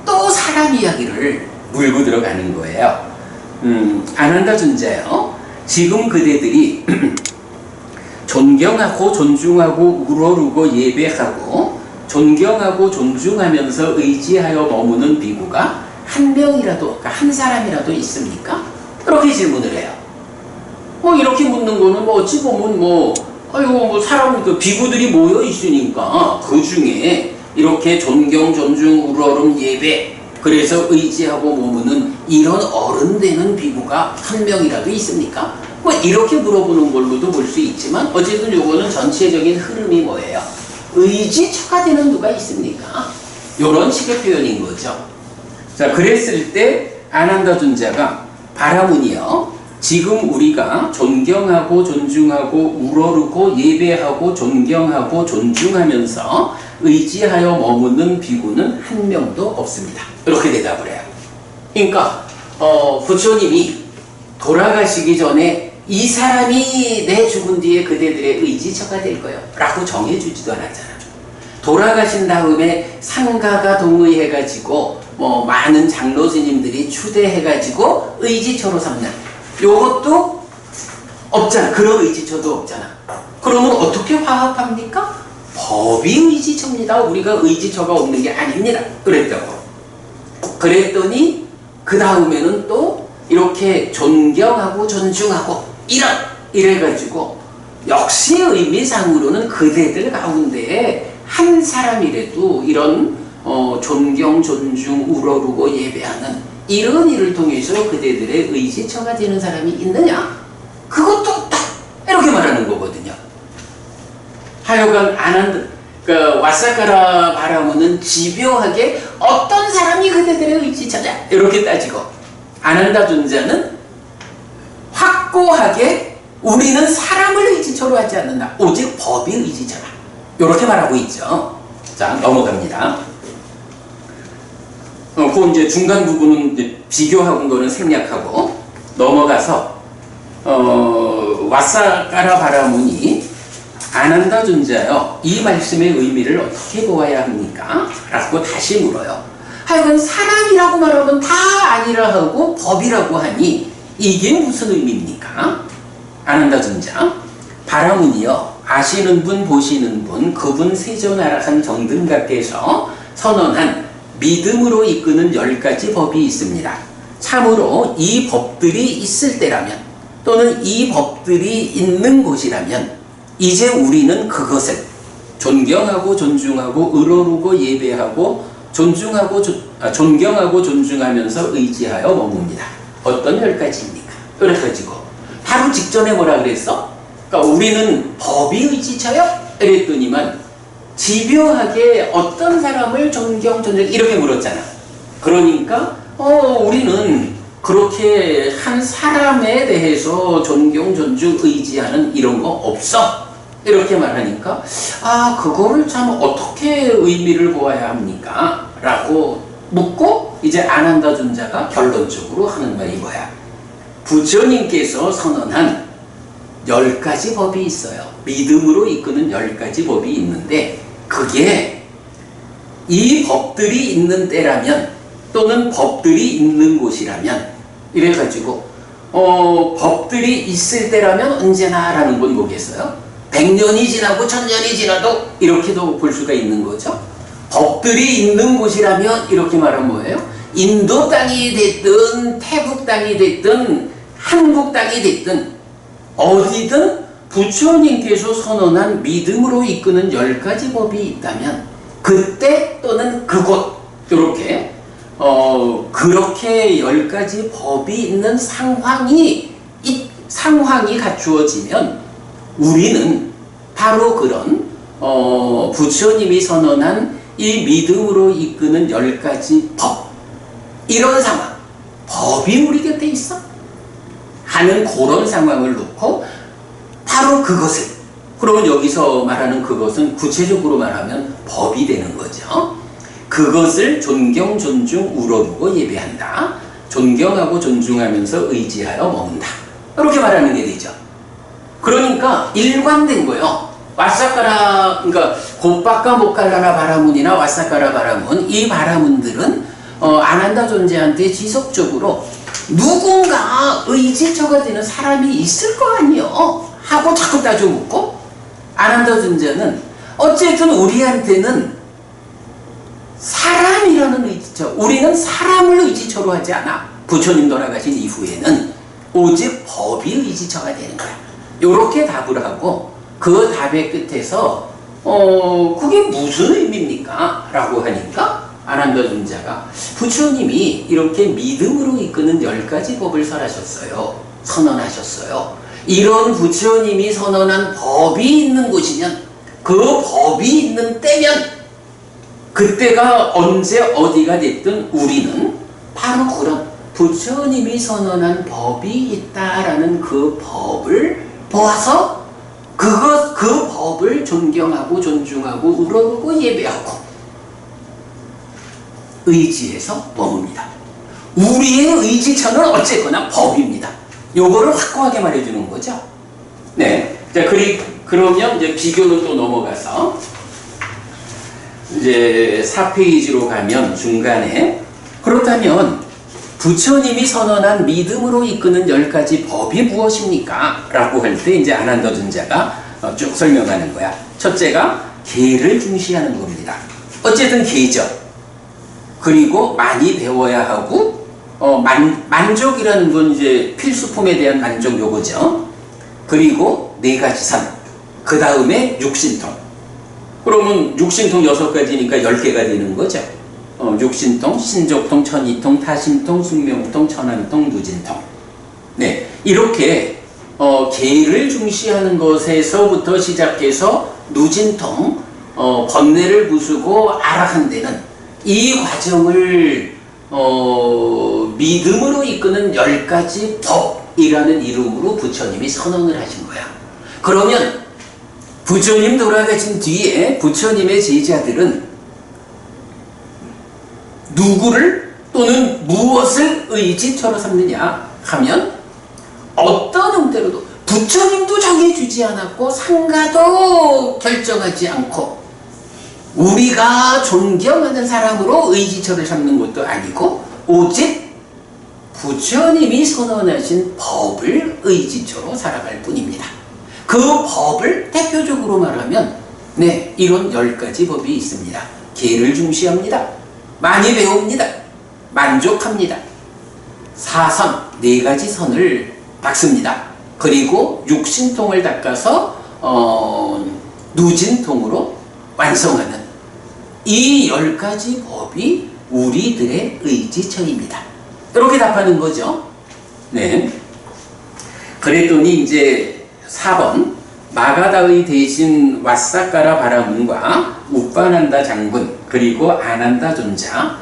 또 사람 이야기를 물고 들어가는 거예요. 아난다 존자요. 지금 그대들이 존경하고 존중하고 우러르고 예배하고 존경하고 존중하면서 의지하여 머무는 비구가 한 명이라도, 그러니까 한 사람이라도 있습니까? 이렇게 질문을 해요. 이렇게 묻는 거는 어찌 보면 사람, 비구들이 모여 있으니까 그 중에 이렇게 존경, 존중, 우러름, 예배, 그래서 의지하고 머무는 이런 어른 되는 비구가 한 명이라도 있습니까? 이렇게 물어보는 걸로도 볼 수 있지만 어쨌든 요거는 전체적인 흐름이 뭐예요? 의지처가 되는 누가 있습니까? 이런 식의 표현인 거죠. 자, 그랬을 때 아난다 존자가 바라문이요. 지금 우리가 존경하고 존중하고 우러르고 예배하고 존경하고 존중하면서 의지하여 머무는 비구는 한 명도 없습니다. 이렇게 대답을 해요. 그러니까 부처님이 돌아가시기 전에 이 사람이 내 죽은 뒤에 그대들의 의지처가 될 거예요 라고 정해주지도 않았잖아요. 돌아가신 다음에 상가가 동의해가지고 많은 장로 스님들이 추대해가지고 의지처로 삼는 요것도 없잖아. 그런 의지처도 없잖아. 그러면 어떻게 화합합니까? 법이 의지처입니다. 우리가 의지처가 없는 게 아닙니다. 그랬더니 그 다음에는 또 이렇게 존경하고 존중하고 이래가지고 역시 의미상으로는 그대들 가운데 한 사람이라도 이런 존경, 존중, 우러르고 예배하는 이런 일을 통해서 그대들의 의지처가 되는 사람이 있느냐? 그것도 없다. 이렇게 말하는 거거든요. 하여간 와사카라 바라문은 집요하게 어떤 사람이 그대들의 의지처냐? 이렇게 따지고 아난다 존자는 확고하게 우리는 사람을 의지처로 하지 않는다. 오직 법이 의지처다. 이렇게 말하고 있죠. 자, 넘어갑니다. 그 이제 중간 부분은 이제 비교하는 거는 생략하고 넘어가서 와사카라 바라문이 아난다 존자요, 이 말씀의 의미를 어떻게 보아야 합니까? 라고 다시 물어요. 하여간 사람이라고 말하면 다 아니라 하고 법이라고 하니 이게 무슨 의미입니까? 아난다 존자, 바라문이요, 아시는 분 보시는 분 그분 세존하락한 정등각께서 선언한 믿음으로 이끄는 10가지 법이 있습니다. 참으로 이 법들이 있을 때라면 또는 이 법들이 있는 곳이라면 이제 우리는 그것을 존경하고 존중하고 의로르고 예배하고 존경하고 존중하면서 의지하여 머뭅니다. 어떤 10가지입니까? 그래가지고 바로 직전에 뭐라 그랬어? 그러니까 우리는 법이 의지쳐요? 이랬더니만 집요하게 어떤 사람을 존경, 이렇게 물었잖아. 그러니까 우리는 그렇게 한 사람에 대해서 존경, 존중, 의지하는 이런 거 없어. 이렇게 말하니까 그거를 참 어떻게 의미를 보아야 합니까? 라고 묻고 이제 아난다 존자가 결론적으로 하는 말이 뭐야? 부처님께서 선언한 10가지 법이 있어요. 믿음으로 이끄는 10가지 법이 있는데 그게 이 법들이 있는 때라면 또는 법들이 있는 곳이라면 이래가지고 법들이 있을 때라면 언제나 라는 건 뭐겠어요? 100년이 지나고 1000년이 지나도 이렇게도 볼 수가 있는 거죠. 법들이 있는 곳이라면 이렇게 말하면 뭐예요? 인도 땅이 됐든 태국 땅이 됐든 한국 땅이 됐든 어디든 부처님께서 선언한 믿음으로 이끄는 10가지 법이 있다면 그때 또는 그곳 이렇게 그렇게 10가지 법이 있는 상황이 갖추어지면 우리는 바로 그런 부처님이 선언한 이 믿음으로 이끄는 10가지 법, 이런 상황, 법이 우리 곁에 있어? 하는 그런 상황을 놓고 바로 그것을, 그러면 여기서 말하는 그것은 구체적으로 말하면 법이 되는 거죠. 그것을 존경, 존중, 우러르고 예배한다. 존경하고 존중하면서 의지하여 머문다. 이렇게 말하는 게 되죠. 그러니까 일관된 거요. 왓사까라, 그러니까 곧바까 못 갈라나 바라문이나 왓사까라 바라문, 이 바라문들은 아난다 존재한테 지속적으로 누군가 의지처가 되는 사람이 있을 거 아니요 하고 자꾸 따져 묻고, 아난다 존재는 어쨌든 우리한테는 사람이라는 의지처, 우리는 사람을 의지처로 하지 않아. 부처님 돌아가신 이후에는 오직 법이 의지처가 되는 거야. 요렇게 답을 하고, 그 답의 끝에서 그게 무슨 의미입니까? 라고 하니까 아난다 존자가 부처님이 이렇게 믿음으로 이끄는 10가지 법을 선언하셨어요. 이런 부처님이 선언한 법이 있는 곳이면, 그 법이 있는 때면, 그때가 언제 어디가 됐든 우리는 바로 그런 부처님이 선언한 법이 있다라는 그 법을 보아서 그 법을 존경하고 존중하고 우러르고 예배하고 의지에서 머뭅니다. 우리의 의지처는 어쨌거나 법입니다. 요거를 확고하게 말해주는 거죠. 네. 자, 그러면 이제 비교는 또 넘어가서 이제 4페이지로 가면 중간에, 그렇다면 부처님이 선언한 믿음으로 이끄는 10가지 법이 무엇입니까? 라고 할 때 이제 아난다 존자가 쭉 설명하는 거야. 첫째가 계를 중시하는 겁니다. 어쨌든 계죠. 그리고 많이 배워야 하고, 만족이라는 건 이제 필수품에 대한 만족 요거죠. 그리고 4가지 산, 그 다음에 육신통. 그러면 육신통 6가지니까 10개가 되는 거죠. 육신통, 신족통, 천이통, 타심통, 숙명통, 천안통, 누진통. 네, 이렇게 계를 중시하는 것에서부터 시작해서 누진통, 번뇌를 부수고 아라한데는 이 과정을 믿음으로 이끄는 10가지 법이라는 이름으로 부처님이 선언을 하신 거야. 그러면 부처님 돌아가신 뒤에 부처님의 제자들은 누구를 또는 무엇을 의지처로 삼느냐 하면, 어떤 형태로도 부처님도 정해주지 않았고 상가도 결정하지 않고 우리가 존경하는 사람으로 의지처를 삼는 것도 아니고, 오직 부처님이 선언하신 법을 의지처로 살아갈 뿐입니다. 그 법을 대표적으로 말하면 네, 이런 10가지 법이 있습니다. 계를 중시합니다. 많이 배웁니다. 만족합니다. 사선, 4가지 선을 닦습니다. 그리고 육신통을 닦아서 누진통으로 완성하는 이 10가지 법이 우리들의 의지처입니다. 이렇게 답하는 거죠. 네. 그랬더니 이제 4번, 마가다의 대신 왓사까라 바라문과 우빠난다 장군, 그리고 아난다 존자.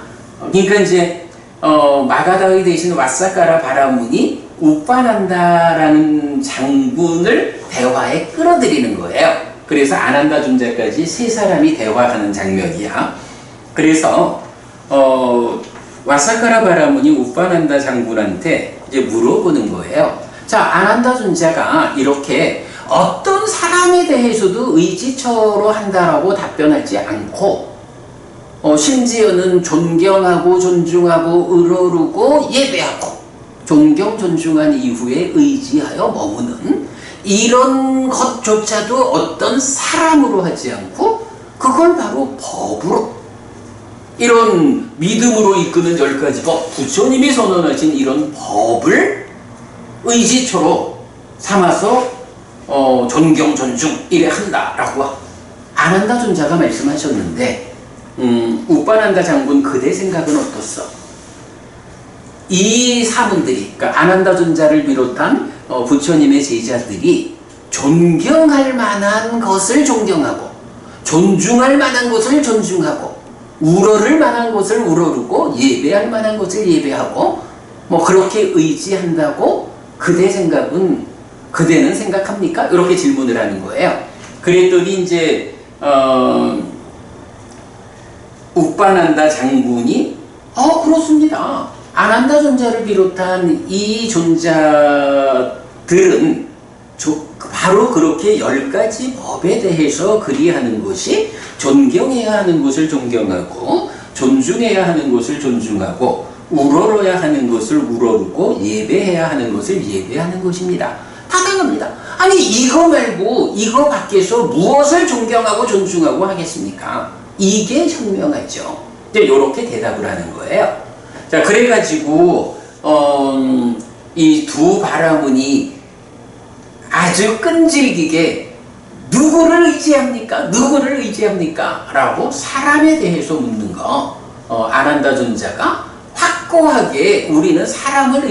그러니까 이제 마가다의 대신 왓사까라 바라문이 우빠난다라는 장군을 대화에 끌어들이는 거예요. 그래서 아난다 존자까지 3사람이 대화하는 장면이야. 그래서 왓사까라 바라문이 우빠난다 장군한테 이제 물어보는 거예요. 자, 아난다 존자가 이렇게 어떤 사람에 대해서도 의지처로 한다라고 답변하지 않고, 심지어는 존경하고 존중하고 우러르고 예배하고 존경 존중한 이후에 의지하여 머무는 이런 것조차도 어떤 사람으로 하지 않고, 그걸 바로 법으로, 이런 믿음으로 이끄는 10가지 법, 부처님이 선언하신 이런 법을 의지처로 삼아서 존경, 존중 이래 한다라고 아난다 존자가 말씀하셨는데, 우빠난다 장군 그대 생각은 어떻소? 이 사분들이, 그러니까 아난다 존자를 비롯한 부처님의 제자들이 존경할 만한 것을 존경하고 존중할 만한 것을 존중하고 우러를 만한 것을 우러르고 예배할 만한 것을 예배하고 뭐 그렇게 의지한다고 그대는 생각합니까? 이렇게 질문을 하는 거예요. 그랬더니 이제 우빠난다 장군이 그렇습니다. 아난다 존자를 비롯한 이 존자들은 바로 그렇게 10가지 법에 대해서 그리하는 것이 존경해야 하는 것을 존경하고 존중해야 하는 것을 존중하고 우러러야 하는 것을 우러르고 예배해야 하는 것을 예배하는 것입니다. 당연합니다. 아니 이거 말고 이거 밖에서 무엇을 존경하고 존중하고 하겠습니까? 이게 현명하죠. 이제 이렇게 대답을 하는 거예요. 자, 그래가지고 이 두 바라문이 아주 끈질기게 누구를 의지합니까? 누구를 의지합니까? 라고 사람에 대해서 묻는 거. 아난다 존자가 확고하게 우리는 사람을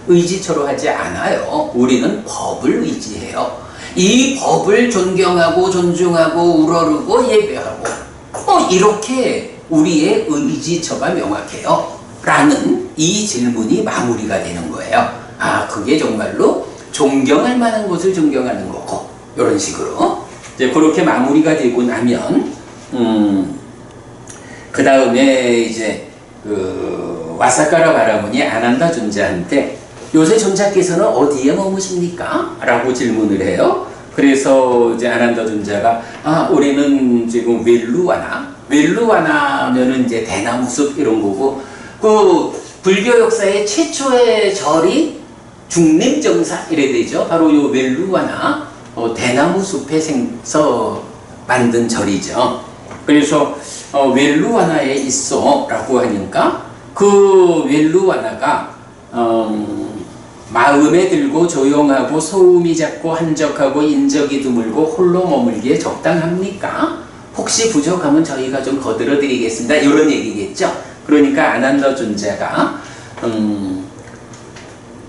의지처로 하지 않아요. 우리는 법을 의지해요. 이 법을 존경하고 존중하고 우러르고 예배하고 이렇게 우리의 의지처가 명확해요. 라는 이 질문이 마무리가 되는 거예요. 아, 그게 정말로 존경할 만한 것을 존경하는 거고, 이런 식으로 이제 그렇게 마무리가 되고 나면 그 다음에 이제 와사카라 바라문이 아난다 존자한테 요새 존자께서는 어디에 머무십니까? 라고 질문을 해요. 그래서 이제 아난다 존자가 우리는 지금 웰루와나면은 이제 대나무숲 이런 거고, 그 불교 역사의 최초의 절이 중림정사 이래 되죠. 바로 요 웰루와나 대나무숲에서 만든 절이죠. 그래서 웰루와나에 있어 라고 하니까 그 웰루와나가 마음에 들고 조용하고 소음이 작고 한적하고 인적이 드물고 홀로 머물기에 적당합니까? 혹시 부족하면 저희가 좀 거들어 드리겠습니다. 이런 얘기겠죠. 그러니까 아난다 존자가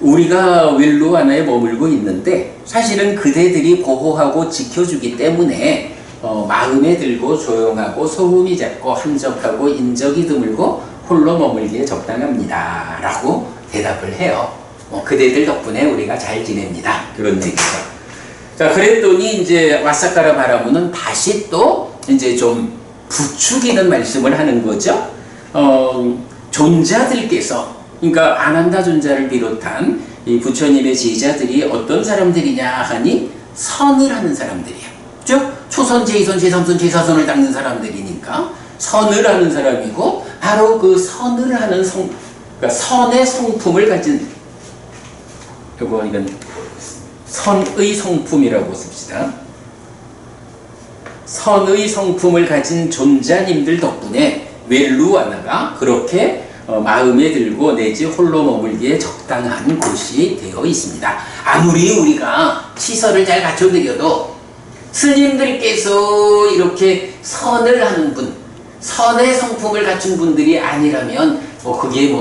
우리가 웰루와나에 머물고 있는데 사실은 그대들이 보호하고 지켜주기 때문에 마음에 들고 조용하고 소음이 작고 한적하고 인적이 드물고 홀로 머물기에 적당합니다. 라고 대답을 해요. 그대들 덕분에 우리가 잘 지냅니다. 그런 얘기죠. 자, 그랬더니 이제 와사카라 바라문은 다시 또 이제 좀 부추기는 말씀을 하는 거죠. 존자들께서, 그러니까 아난다 존자를 비롯한 이 부처님의 제자들이 어떤 사람들이냐 하니 선을 하는 사람들이에요. 즉 초선, 제2선, 제3선, 제4선을 닦는 사람들이니까 선을 하는 사람이고, 바로 그 선을 하는 그러니까 선의 성품을 가진, 이건 선의 성품이라고 씁시다. 선의 성품을 가진 존자님들 덕분에 웰루와나가 그렇게 마음에 들고 내지 홀로 머물기에 적당한 곳이 되어 있습니다. 아무리 우리가 시설을 잘 갖춰드려도 스님들께서 이렇게 선을 하는 분, 선의 성품을 갖춘 분들이 아니라면 그게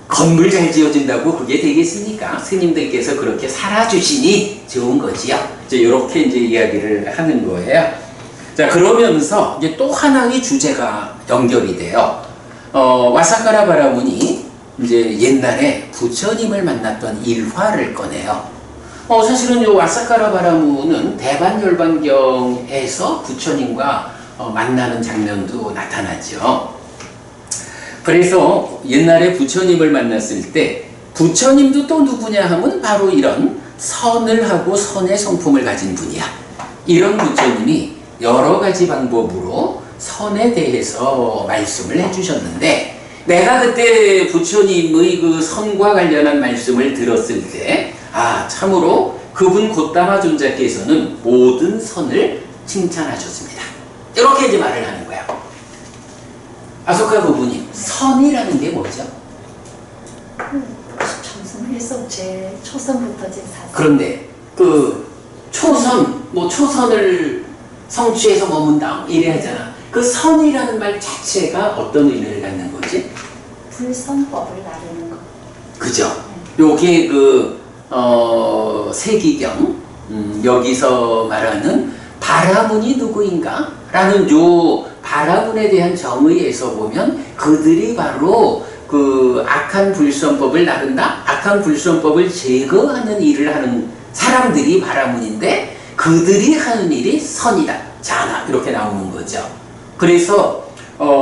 건물 잘 지어진다고 그게 되겠습니까? 스님들께서 그렇게 살아주시니 좋은 거지요. 이렇게 이제 이야기를 하는 거예요. 자, 그러면서 이제 또 하나의 주제가 연결이 돼요. 와사카라 바라문이 이제 옛날에 부처님을 만났던 일화를 꺼내요. 사실은 이 와사카라 바라문은 대반열반경에서 부처님과 만나는 장면도 나타나죠. 그래서 옛날에 부처님을 만났을 때 부처님도 또 누구냐 하면 바로 이런 선을 하고 선의 성품을 가진 분이야. 이런 부처님이 여러 가지 방법으로 선에 대해서 말씀을 해주셨는데, 내가 그때 부처님의 그 선과 관련한 말씀을 들었을 때 참으로 그분 곧다마 존자께서는 모든 선을 칭찬하셨습니다. 이렇게 이제 말을 하는 거야. 아소카 부부님, 선이라는 게 뭐죠? 점선에서 제일 초선부터 제 4선. 그런데 그 초선을 성취해서 머문다 이래 하잖아. 그 선이라는 말 자체가 어떤 의미를 갖는 거지? 불선법을 나르는 거. 그죠? 요게 세기경 여기서 말하는 바라문이 누구인가? 라는 요 바라문에 대한 정의에서 보면 그들이 바로 그 악한 불선법을 나른다? 악한 불선법을 제거하는 일을 하는 사람들이 바라문인데, 그들이 하는 일이 선이다. 자나 이렇게 나오는 거죠. 그래서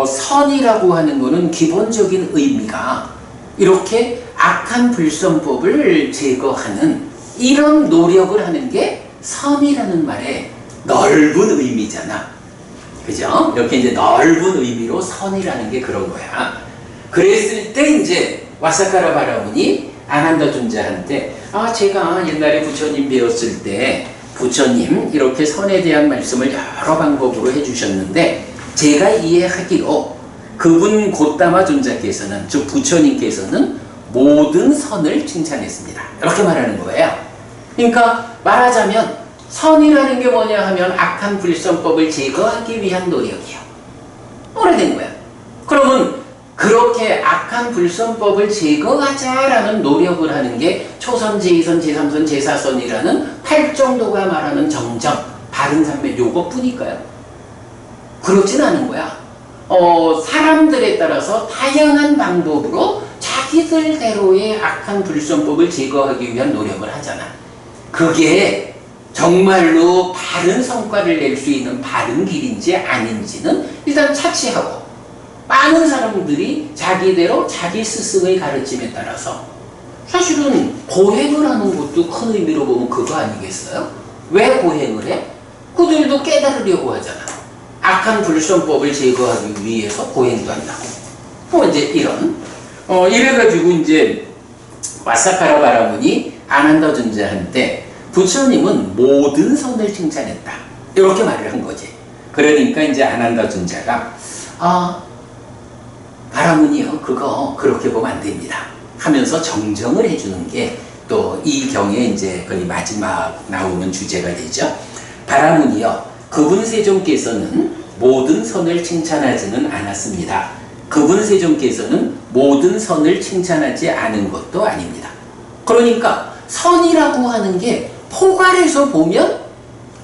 선이라고 하는 거는 기본적인 의미가 이렇게 악한 불선법을 제거하는 이런 노력을 하는 게 선이라는 말의 넓은 의미잖아. 그죠? 이렇게 이제 넓은 의미로 선이라는 게 그런 거야. 그랬을 때 이제 와사카라 바라문이 아난다 존자한테 제가 옛날에 부처님 배웠을 때 부처님 이렇게 선에 대한 말씀을 여러 방법으로 해주셨는데 제가 이해하기로 그분 고따마 존자께서는 즉 부처님께서는 모든 선을 칭찬했습니다. 이렇게 말하는 거예요. 그러니까 말하자면 선이라는 게 뭐냐 하면 악한 불선법을 제거하기 위한 노력이요. 오래된 거야. 그러면 그렇게 악한 불선법을 제거하자라는 노력을 하는 게 초선, 제2선, 제3선, 제4선이라는 8정도가 말하는 정정, 바른 삼昧 요것뿐일까요? 그렇진 않은 거야. 사람들에 따라서 다양한 방법으로 자기들대로의 악한 불선법을 제거하기 위한 노력을 하잖아. 그게 정말로 바른 성과를 낼 수 있는 바른 길인지 아닌지는 일단 차치하고 많은 사람들이 자기대로 자기 스승의 가르침에 따라서 사실은 고행을 하는 것도 큰 의미로 보면 그거 아니겠어요? 왜 고행을 해? 그들도 깨달으려고 하잖아. 악한 불선법을 제거하기 위해서 고행도 한다고. 뭐 이제 이런 이래가지고 이제 와사카라 바라문이 아난다 존자한테 부처님은 모든 선을 칭찬했다. 이렇게 말을 한 거지. 그러니까 이제 아난다 존자가 바라문이요 그거 그렇게 보면 안 됩니다 하면서 정정을 해주는 게 또 이 경에 이제 거의 마지막 나오는 주제가 되죠. 바라문이요 그분 세존께서는 모든 선을 칭찬하지는 않았습니다. 그분 세존께서는 모든 선을 칭찬하지 않은 것도 아닙니다. 그러니까 선이라고 하는 게 포괄해서 보면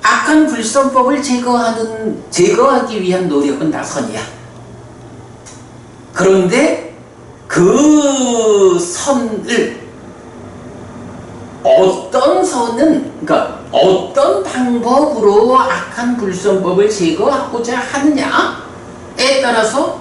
악한 불선법을 제거하기 위한 노력은 다 선이야. 그런데 그 선을 그러니까 어떤 방법으로 악한 불선법을 제거하고자 하느냐에 따라서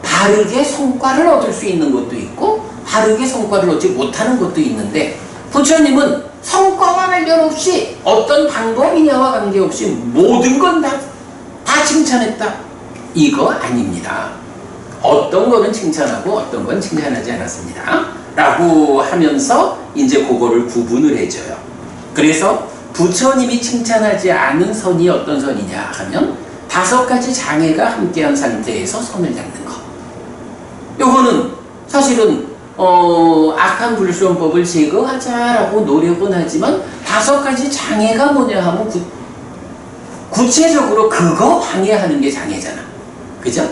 바르게 성과를 얻을 수 있는 것도 있고 바르게 성과를 얻지 못하는 것도 있는데 부처님은 성과와 관련없이 어떤 방법이냐와 관계없이 모든 건 다 칭찬했다. 이거 아닙니다. 어떤 거는 칭찬하고 어떤 건 칭찬하지 않았습니다. 라고 하면서 이제 그거를 구분을 해줘요. 그래서 부처님이 칭찬하지 않은 선이 어떤 선이냐 하면 5가지 장애가 함께한 상태에서 선을 닦는 거. 요거는 사실은 악한 불선법을 제거하자라고 노력은 하지만 5가지 장애가 뭐냐 하면 구체적으로 그거 방해하는 게 장애잖아. 그죠?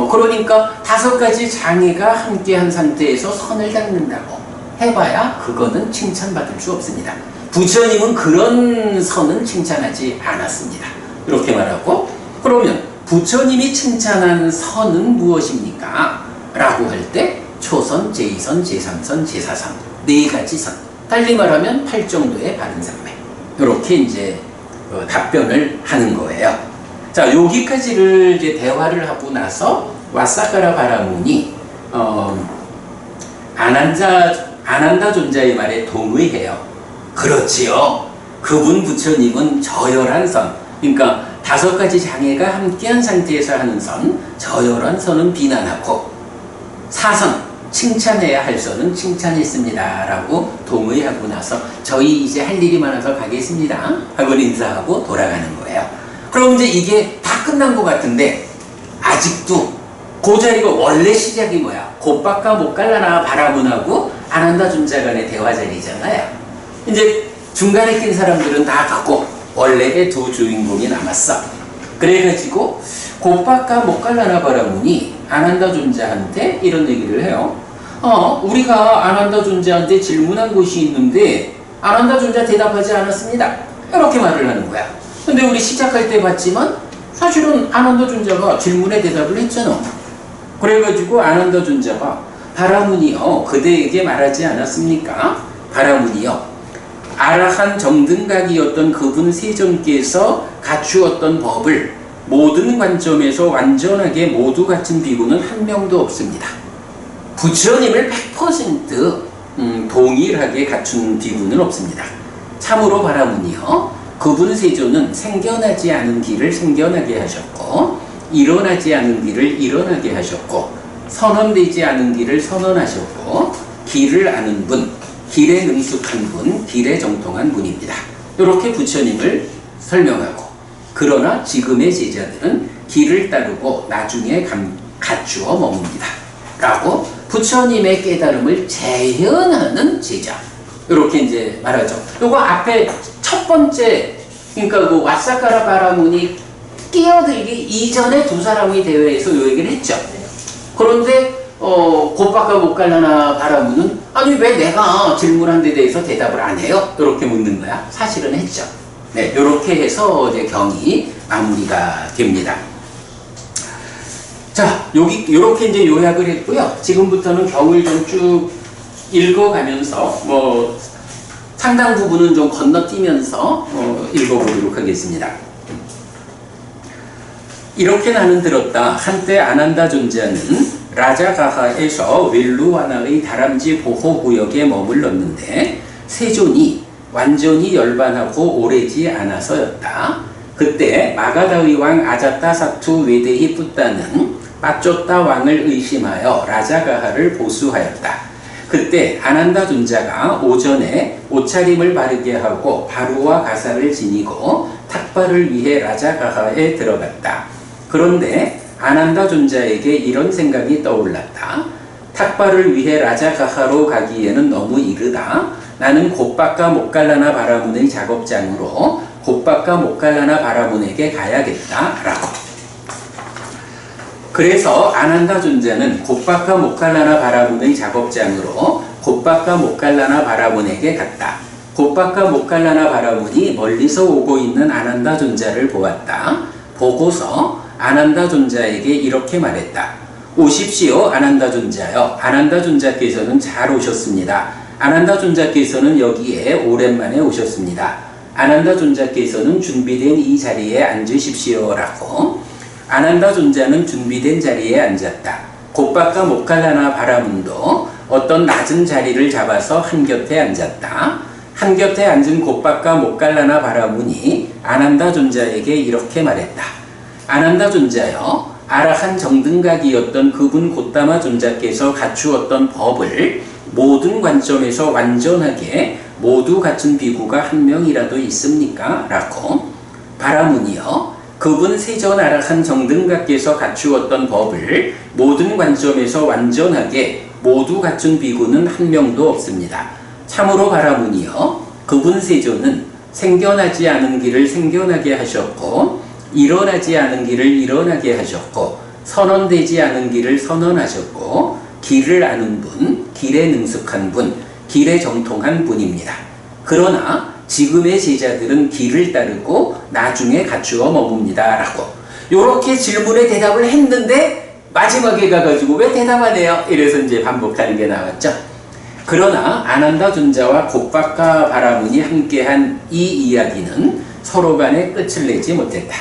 그러니까 5가지 장애가 함께한 상태에서 선을 닦는다고 해봐야 그거는 칭찬받을 수 없습니다. 부처님은 그런 선은 칭찬하지 않았습니다. 이렇게 말하고 그러면 부처님이 칭찬한 선은 무엇입니까? 라고 할 때 초선, 제2선, 제3선, 제4선 4가지 선 달리 말하면 8정도의 바른 삼昧이렇게 이제 답변을 하는 거예요. 자, 여기까지를 이제 대화를 하고 나서 와사카라 바라문이 아난다 존자의 말에 동의해요. 그렇지요. 그분 부처님은 저열한 선, 그러니까 5가지 장애가 함께한 상태에서 하는 선, 저열한 선은 비난하고 4선, 칭찬해야 할 선은 칭찬했습니다. 라고 동의하고 나서 저희 이제 할 일이 많아서 가겠습니다. 하고 인사하고 돌아가는 거예요. 그럼 이제 이게 다 끝난 것 같은데 아직도 그 자리가 원래 시작이 뭐야? 곧바까 못 갈라나 바라문하고 아난다 존자 간의 대화 자리잖아요. 이제 중간에 낀 사람들은 다 갔고 원래의 두 주인공이 남았어. 그래가지고 곧바까 못 갈라나 바라문이 아난다 존자한테 이런 얘기를 해요. 우리가 아난다 존자한테 질문한 곳이 있는데 아난다 존자 대답하지 않았습니다. 이렇게 말을 하는 거야. 근데 우리 시작할 때 봤지만 사실은 아난다 존자가 질문에 대답을 했잖아. 그래가지고 아난다 존자가 바라문이요 그대에게 말하지 않았습니까? 바라문이요 아라한 정등각이었던 그분 세존께서 갖추었던 법을 모든 관점에서 완전하게 모두 갖춘 비구는 한 명도 없습니다. 부처님을 100% 동일하게 갖춘 비구는 없습니다. 참으로 바라무니여 그분 세존은 생겨나지 않은 길을 생겨나게 하셨고 일어나지 않은 길을 일어나게 하셨고 선언되지 않은 길을 선언하셨고 길을 아는 분, 길에 능숙한 분, 길에 정통한 분입니다. 이렇게 부처님을 설명하고 그러나 지금의 제자들은 길을 따르고 나중에 갖추어 머뭅니다. 라고 부처님의 깨달음을 재현하는 제자. 이렇게 이제 말하죠. 요거 앞에 첫 번째, 그러니까 그 왓사카라 바라문이 끼어들기 이전에 두 사람이 대회에서 요 얘기를 했죠. 그런데 곧바까 못갈라나 바라문은 아니 왜 내가 질문한 데 대해서 대답을 안 해요? 이렇게 묻는 거야. 사실은 했죠. 네, 이렇게 해서 이제 경이 마무리가 됩니다. 자, 여기 이렇게 이제 요약을 했고요. 지금부터는 경을 좀 쭉 읽어가면서 상당 부분은 좀 건너뛰면서 읽어보도록 하겠습니다. 이렇게 나는 들었다. 한때 아난다 존자는 라자가하에서 웰루와나의 다람쥐 보호구역에 머물렀는데 세존이 완전히 열반하고 오래지 않아서였다. 그때 마가다의 왕 아자타 사투 외대히 푸따는 빠쪼따 왕을 의심하여 라자가하를 보수하였다. 그때 아난다 존자가 오전에 옷차림을 바르게 하고 바루와 가사를 지니고 탁발을 위해 라자가하에 들어갔다. 그런데 아난다 존자에게 이런 생각이 떠올랐다. 탁발을 위해 라자가하로 가기에는 너무 이르다. 나는 곧바까 못갈라나 바라문의 작업장으로 곧바까 못갈라나 바라문에게 가야겠다. 라고. 그래서 아난다 존자는 곧바까 못갈라나 바라문의 작업장으로 곧바까 못갈라나 바라문에게 갔다. 곧바까 못갈라나 바라문이 멀리서 오고 있는 아난다 존자를 보았다. 보고서 아난다 존자에게 이렇게 말했다. 오십시오, 아난다 존자여. 아난다 존자께서는 잘 오셨습니다. 아난다 존자께서는 여기에 오랜만에 오셨습니다. 아난다 존자께서는 준비된 이 자리에 앉으십시오. 라고. 아난다 존자는 준비된 자리에 앉았다. 곧바까 못갈라나 바라문도 어떤 낮은 자리를 잡아서 한곁에 앉았다. 한곁에 앉은 곧바까 못갈라나 바라문이 아난다 존자에게 이렇게 말했다. 아난다 존자여, 아라한 정등각이었던 그분 곧다마 존자께서 갖추었던 법을 모든 관점에서 완전하게 모두 갖춘 비구가 한 명이라도 있습니까? 라고. 바라문이여, 그분 세전 아라한 정등각께서 갖추었던 법을 모든 관점에서 완전하게 모두 갖춘 비구는 한 명도 없습니다. 참으로 바라문이여, 그분 세존은 생겨나지 않은 길을 생겨나게 하셨고 일어나지 않은 길을 일어나게 하셨고 선언되지 않은 길을 선언하셨고 길을 아는 분, 길에 능숙한 분, 길에 정통한 분입니다. 그러나 지금의 제자들은 길을 따르고 나중에 갖추어 머뭅니다. 라고. 요렇게 질문에 대답을 했는데 마지막에 가가지고 왜 대답 안 해요? 이래서 이제 반복하는 게 나왔죠. 그러나 아난다 존자와 곧바까 바라문이 함께한 이 이야기는 서로 간에 끝을 내지 못했다.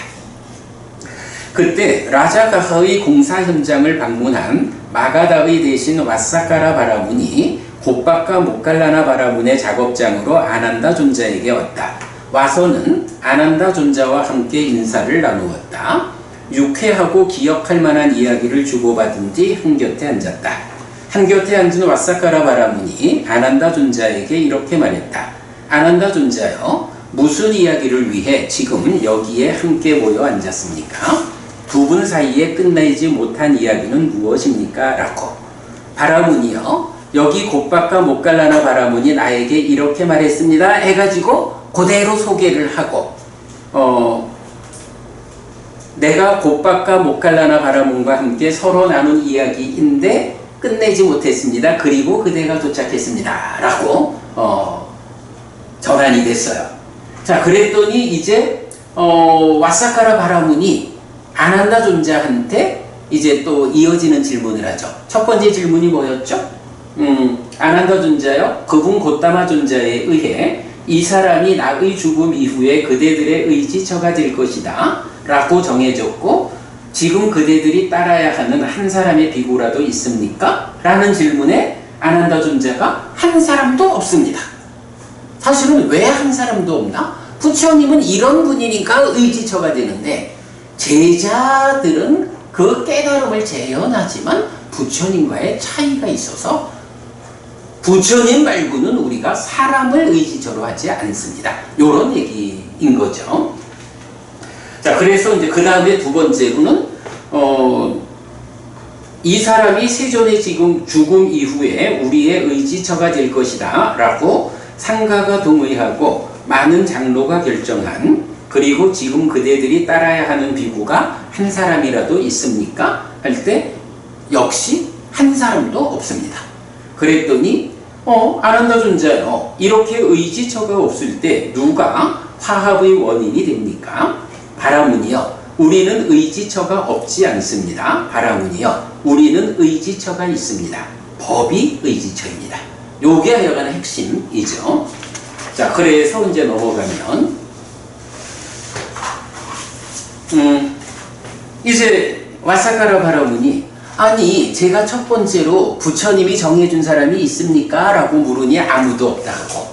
그때 라자가하의 공사 현장을 방문한 마가다의 대신 왓사카라 바라문이 곧바까 못갈라나 바라문의 작업장으로 아난다 존자에게 왔다. 와서는 아난다 존자와 함께 인사를 나누었다. 유쾌하고 기억할 만한 이야기를 주고받은 뒤 한곁에 앉았다. 한곁에 앉은 왓사카라 바라문이 아난다 존자에게 이렇게 말했다. 아난다 존자여, 무슨 이야기를 위해 지금 여기에 함께 모여 앉았습니까? 두 분 사이에 끝나지 못한 이야기는 무엇입니까? 라고. 바라문이여, 여기 곧바까 못갈라나 바라문이 나에게 이렇게 말했습니다. 해가지고 그대로 소개를 하고 내가 곧바까 못갈라나 바라문과 함께 서로 나눈 이야기인데 끝내지 못했습니다. 그리고 그대가 도착했습니다. 라고 전환이 됐어요. 자, 그랬더니 이제 왓사카라 바라문이 아난다 존자한테 이제 또 이어지는 질문을 하죠. 첫 번째 질문이 뭐였죠? 아난다 존자여, 그분 곧다마 존자에 의해 이 사람이 나의 죽음 이후에 그대들의 의지처가 될 것이다 라고 정해졌고 지금 그대들이 따라야 하는 한 사람의 비구라도 있습니까? 라는 질문에 아난다 존자가 한 사람도 없습니다 사실은 왜 한 사람도 없나? 부처님은 이런 분이니까 의지처가 되는데 제자들은 그 깨달음을 재현하지만 부처님과의 차이가 있어서 부처님 말고는 우리가 사람을 의지처로 하지 않습니다. 이런 얘기인 거죠. 자, 그래서 이제 그 다음에 두 번째로는 이 사람이 세존의 지금 죽음 이후에 우리의 의지처가 될 것이다 라고 상가가 동의하고 많은 장로가 결정한, 그리고 지금 그대들이 따라야 하는 비구가 한 사람이라도 있습니까? 할 때 역시 한 사람도 없습니다. 그랬더니 아난다 존자요, 이렇게 의지처가 없을 때 누가 화합의 원인이 됩니까? 바라문이요, 우리는 의지처가 없지 않습니다. 바라문이요, 우리는 의지처가 있습니다. 법이 의지처입니다. 요게 하여간 핵심이죠. 자, 그래서 이제 넘어가면 이제 와사카라 바라문이, 아니 제가 첫 번째로 부처님이 정해준 사람이 있습니까? 라고 물으니 아무도 없다고,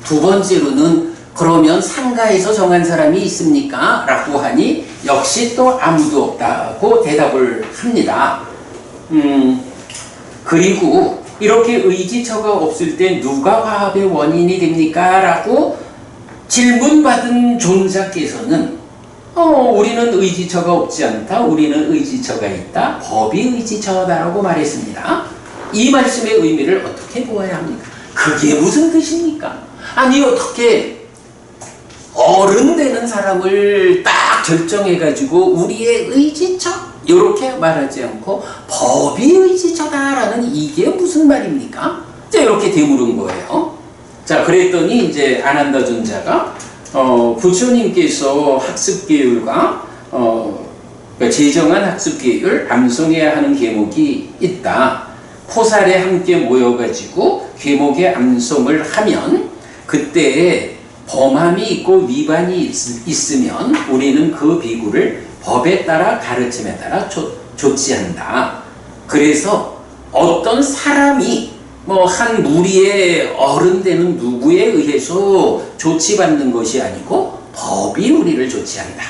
두 번째로는 그러면 상가에서 정한 사람이 있습니까? 라고 하니 역시 또 아무도 없다고 대답을 합니다. 그리고 이렇게 의지처가 없을 때 누가 화합의 원인이 됩니까? 라고 질문받은 존자께서는 우리는 의지처가 없지 않다, 우리는 의지처가 있다, 법이 의지처다라고 말했습니다. 이 말씀의 의미를 어떻게 보아야 합니까? 그게 무슨 뜻입니까? 아니 어떻게 어른 되는 사람을 딱 결정해가지고 우리의 의지처? 이렇게 말하지 않고 법이 의지처다라는 이게 무슨 말입니까? 자, 이렇게 되물은 거예요. 자, 그랬더니 이제 아난다 존자가 부처님께서 학습계율과 그러니까 제정한 학습계율 암송해야 하는 계목이 있다. 포살에 함께 모여가지고 계목의 암송을 하면 그때 범함이 있고 위반이 있으면 우리는 그 비구를 법에 따라 가르침에 따라 조치한다. 그래서 어떤 사람이 한 무리의 어른 되는 누구에 의해서 조치받는 것이 아니고 법이 우리를 조치한다.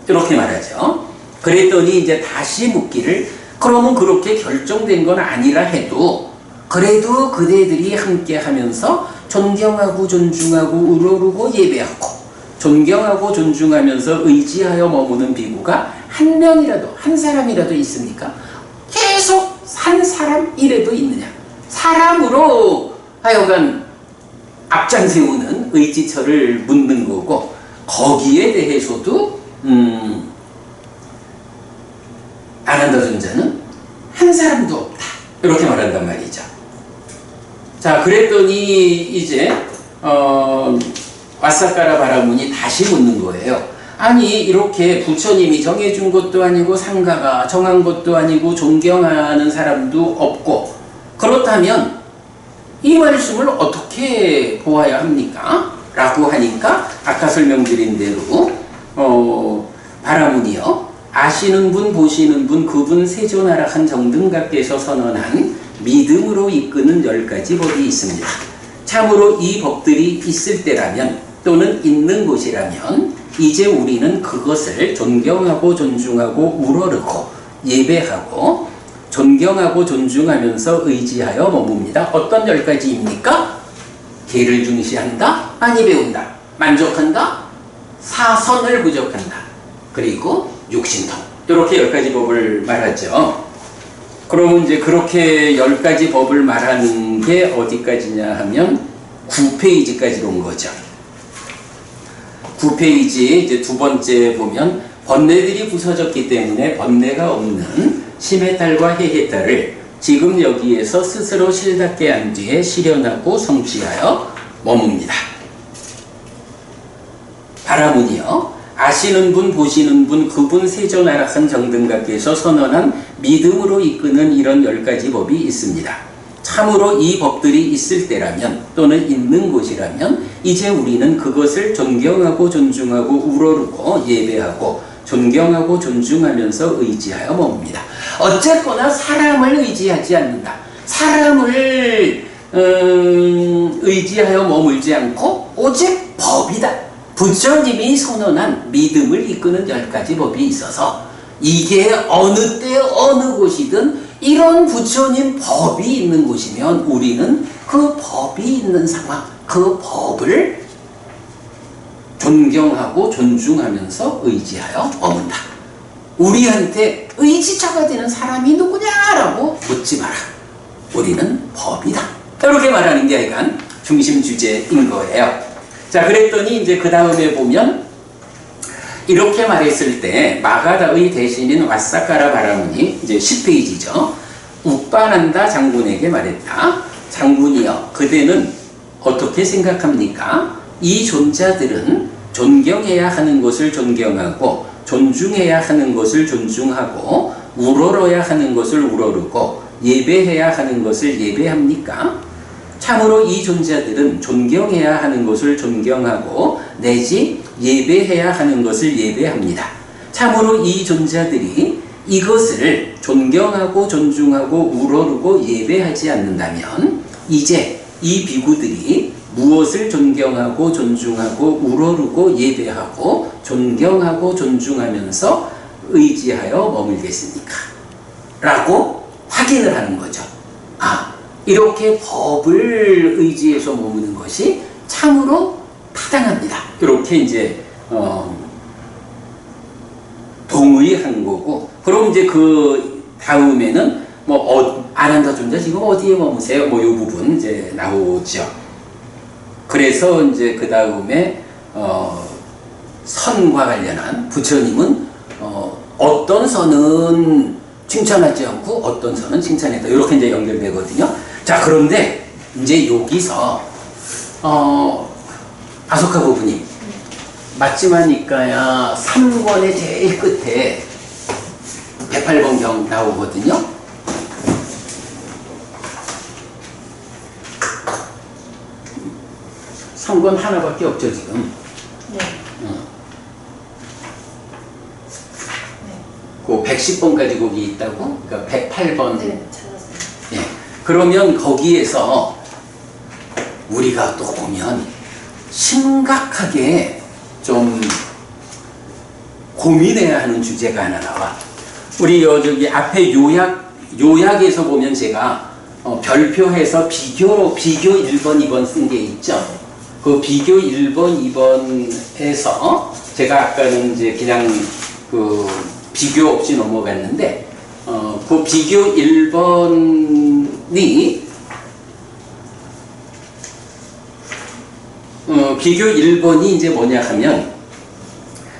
이렇게 말하죠. 그랬더니 이제 다시 묻기를, 그러면 그렇게 결정된 건 아니라 해도 그래도 그대들이 함께 하면서 존경하고 존중하고 우러르고 예배하고 존경하고 존중하면서 의지하여 머무는 비구가 한 명이라도, 한 사람이라도 있습니까? 계속 한 사람이라도 있느냐? 사람으로 하여간 앞장 세우는 의지처를 묻는 거고, 거기에 대해서도 아난다 존자는 한 사람도 없다, 이렇게 말한단 말이죠. 자, 그랬더니 이제 와사카라 바라문이 다시 묻는 거예요. 아니 이렇게 부처님이 정해준 것도 아니고 상가가 정한 것도 아니고 존경하는 사람도 없고, 그렇다면 이 말씀을 어떻게 보아야 합니까? 라고 하니까 아까 설명드린 대로 바라문이요, 아시는 분 보시는 분 그분 세존하락한 정등각께서 선언한 믿음으로 이끄는 10가지 법이 있습니다. 참으로 이 법들이 있을 때라면 또는 있는 곳이라면 이제 우리는 그것을 존경하고 존중하고 우러르고 예배하고 존경하고 존중하면서 의지하여 머뭅니다. 어떤 10가지입니까? 계를 중시한다, 많이 배운다, 만족한다, 사선을 부족한다, 그리고 육신통, 이렇게 10가지 법을 말하죠. 그러면 이제 그렇게 10가지 법을 말하는 게 어디까지냐 하면 9페이지까지 온 거죠. 9페이지 이제 두 번째 보면 번뇌들이 부서졌기 때문에 번뇌가 없는 심해탈과 해해탈을 지금 여기에서 스스로 실답게 한 뒤에 실현하고 성취하여 머뭅니다. 바라문이요, 아시는 분 보시는 분 그분 세존하락한 정등각께서 선언한 믿음으로 이끄는 이런 10가지 법이 있습니다. 참으로 이 법들이 있을 때라면 또는 있는 곳이라면 이제 우리는 그것을 존경하고 존중하고 우러르고 예배하고 존경하고 존중하면서 의지하여 머뭅니다. 어쨌거나 사람을 의지하지 않는다. 사람을 의지하여 머물지 않고 오직 법이다. 부처님이 선언한 믿음을 이끄는 10가지 법이 있어서 이게 어느 때 어느 곳이든 이런 부처님 법이 있는 곳이면 우리는 그 법이 있는 상황, 그 법을 존경하고 존중하면서 의지하여 머문다. 우리한테 의지처가 되는 사람이 누구냐라고 묻지 마라. 우리는 법이다. 이렇게 말하는 게 약간 중심 주제인 거예요. 자, 그랬더니 이제 그 다음에 보면 이렇게 말했을 때 마가다의 대신인 왓사카라 바라문이 이제 10페이지죠. 우빠난다 장군에게 말했다. 장군이여, 그대는 어떻게 생각합니까? 이 존자들은 존경해야 하는 것을 존경하고 존중해야 하는 것을 존중하고 우러러야 하는 것을 우러르고 예배해야 하는 것을 예배합니까? 참으로 이 존자들은 존경해야 하는 것을 존경하고 내지 예배해야 하는 것을 예배합니다. 참으로 이 존자들이 이것을 존경하고 존중하고 우러르고 예배하지 않는다면 이제 이 비구들이 무엇을 존경하고 존중하고 우러르고 예배하고 존경하고 존중하면서 의지하여 머물겠습니까? 라고 확인을 하는 거죠. 아, 이렇게 법을 의지해서 머무는 것이 참으로 타당합니다. 이렇게 이제 동의한 거고, 그럼 이제 그 다음에는 뭐 아난다 존자 지금 어디에 머무세요? 뭐 이 부분 이제 나오죠. 그래서 이제 그 다음에 선과 관련한 부처님은 어떤 선은 칭찬하지 않고 어떤 선은 칭찬했다. 이렇게 이제 연결되거든요. 자, 그런데 이제 여기서 아소카 부부님 맞지마니까야 3권의 제일 끝에 108번 경 나오거든요. 상권 하나밖에 없죠 지금. 네. 그 110번까지 거기 있다고? 그러니까 108번. 네, 찾았어요. 예. 그러면 거기에서 우리가 또 보면 심각하게 좀 고민해야 하는 주제가 하나 나와. 우리 저기 앞에 요약에서 보면 제가 별표해서 비교 1번, 2번 쓴 게 있죠. 그 비교 1번, 2번에서 제가 아까는 이제 그냥 그 비교 없이 넘어갔는데 그 비교 1번이 비교 1번이 이제 뭐냐 하면,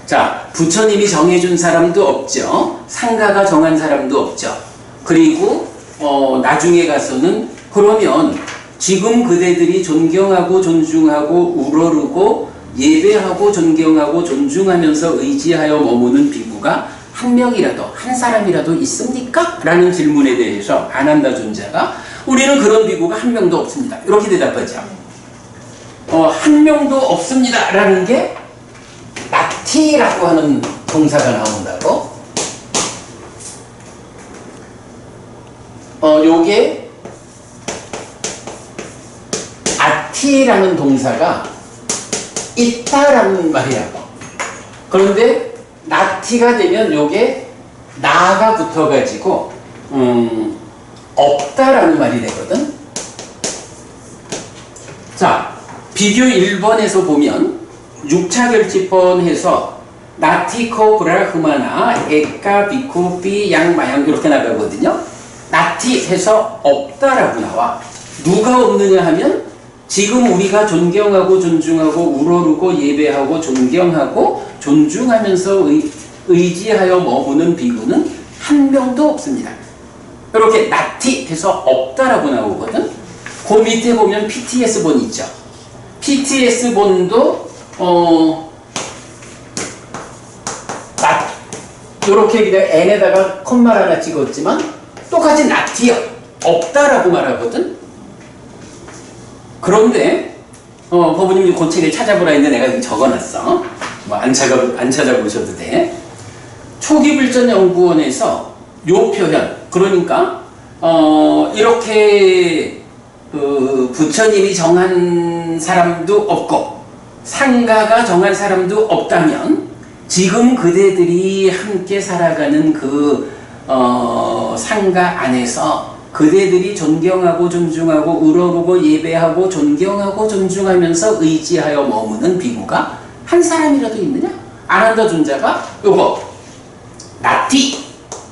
자, 부처님이 정해준 사람도 없죠. 상가가 정한 사람도 없죠. 그리고 나중에 가서는 그러면 지금 그대들이 존경하고 존중하고 우러르고 예배하고 존경하고 존중하면서 의지하여 머무는 비구가 한 명이라도, 한 사람이라도 있습니까? 라는 질문에 대해서 아난다 존자가 우리는 그런 비구가 한 명도 없습니다. 이렇게 대답하죠. 한 명도 없습니다. 라는 게 나티라고 하는 동사가 나온다고. 요게 아티라는 동사가 있다라는 말이라고. 그런데 나티가 되면 요게 나가 붙어가지고 없다라는 말이 되거든. 자, 비교 1번에서 보면 6차 결집번해서 나티코 브라흐마나 에까 비쿠 비 양마양 이렇게 나가거든요. 나티 해서 없다라고 나와. 누가 없느냐 하면 지금 우리가 존경하고 존중하고 우러르고 예배하고 존경하고 존중하면서 의지하여 머무는 비구는 한 명도 없습니다. 이렇게 나티 해서 없다라고 나오거든. 그 밑에 보면 PTS본 있죠. PTS본도 이렇게 그냥 n에다가 콤마를 하나 찍었지만 똑같이 나티요. 없다라고 말하거든. 그런데 법부님이 그 책을 찾아보라 했는데 내가 적어놨어. 뭐 안 찾아보셔도 돼. 초기불전연구원에서 요 표현, 그러니까 이렇게 그 부처님이 정한 사람도 없고 상가가 정한 사람도 없다면 지금 그대들이 함께 살아가는 그 상가 안에서 그대들이 존경하고 존중하고 우러르고 예배하고 존경하고 존중하면서 의지하여 머무는 비구가 한 사람이라도 있느냐? 아난다 존자가 요거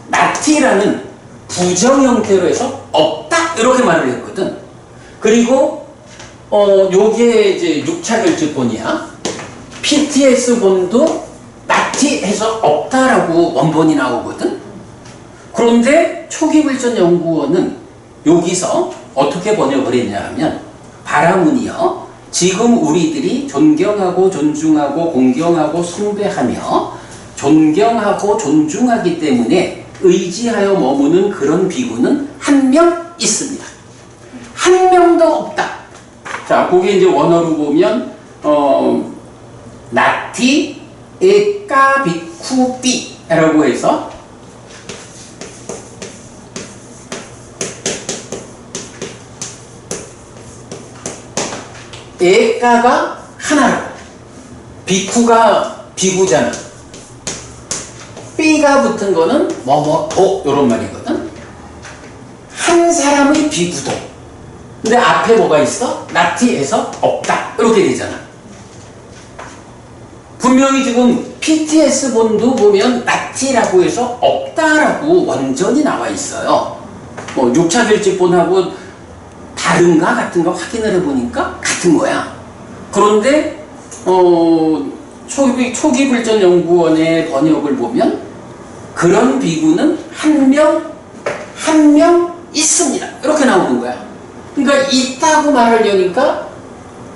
나티라는 부정 형태로 해서 없다 이렇게 말을 했거든. 그리고 요게 이제 6차 결집본이야. PTS 본도 나티해서 없다라고 원본이 나오거든. 그런데 초기불전 연구원은 여기서 어떻게 번역을 했냐 하면 바라문이여 지금 우리들이 존경하고 존중하고 공경하고 숭배하며 존경하고 존중하기 때문에 의지하여 머무는 그런 비구는 한 명 있습니다. 한 명도 없다. 자, 그게 이제 원어로 보면 나티 에까 비쿠 삐라고 해서 에까가 하나라고, 비쿠가 비구잖아. 삐가 붙은 거는 뭐뭐도 요런 말이거든. 한 사람의 비구도. 근데 앞에 뭐가 있어? 나티에서 없다 이렇게 되잖아. 분명히 지금 PTS 본도 보면 나티라고 해서 없다라고 원전이 나와 있어요. 뭐 6차 결집본하고 다른가 같은가 확인을 해보니까 같은 거야. 그런데 초기 불전 연구원의 번역을 보면 그런 비구는 한 명 있습니다 이렇게 나오는 거야. 그러니까 있다고 말하려니까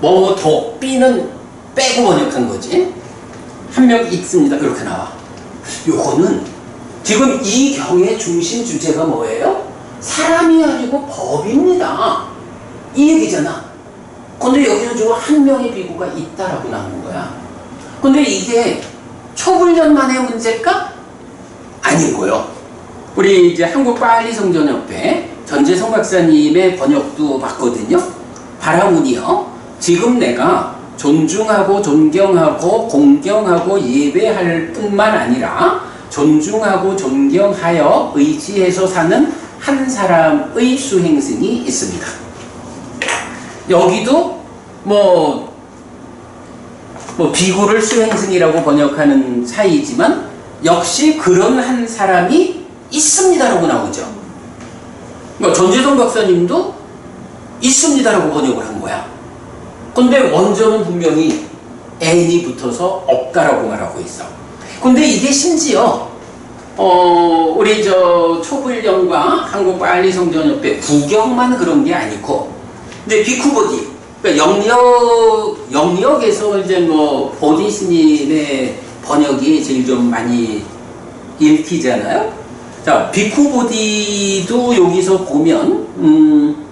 더 B는 빼고 번역한 거지. 한 명 있습니다 이렇게 나와. 요거는 지금 이 경의 중심 주제가 뭐예요? 사람이 아니고 법입니다 이 얘기잖아. 근데 여기서 지금 한 명의 비구가 있다라고 나오는 거야. 근데 이게 초불년만의 문제일까? 아닌 거요. 우리 이제 한국 빨리성전협회 전재성 박사님의 번역도 봤거든요. 바라문이요. 지금 내가 존중하고 존경하고 공경하고 예배할 뿐만 아니라 존중하고 존경하여 의지해서 사는 한 사람의 수행승이 있습니다. 여기도 뭐 비구를 수행승이라고 번역하는 차이지만 역시 그런 한 사람이 있습니다라고 나오죠. 그러니까 전재성 박사님도 있습니다라고 번역을 한 거야. 근데 원전은 분명히 N이 붙어서 없다라고 말하고 있어. 근데 이게 심지어 우리 초불령과 한국 빨리성전협회 구경만 그런 게 아니고, 근데 비쿠보디, 그러니까 영역에서 이제 보디 스님의 번역이 제일 좀 많이 읽히잖아요. 자, 비쿠보디도 여기서 보면,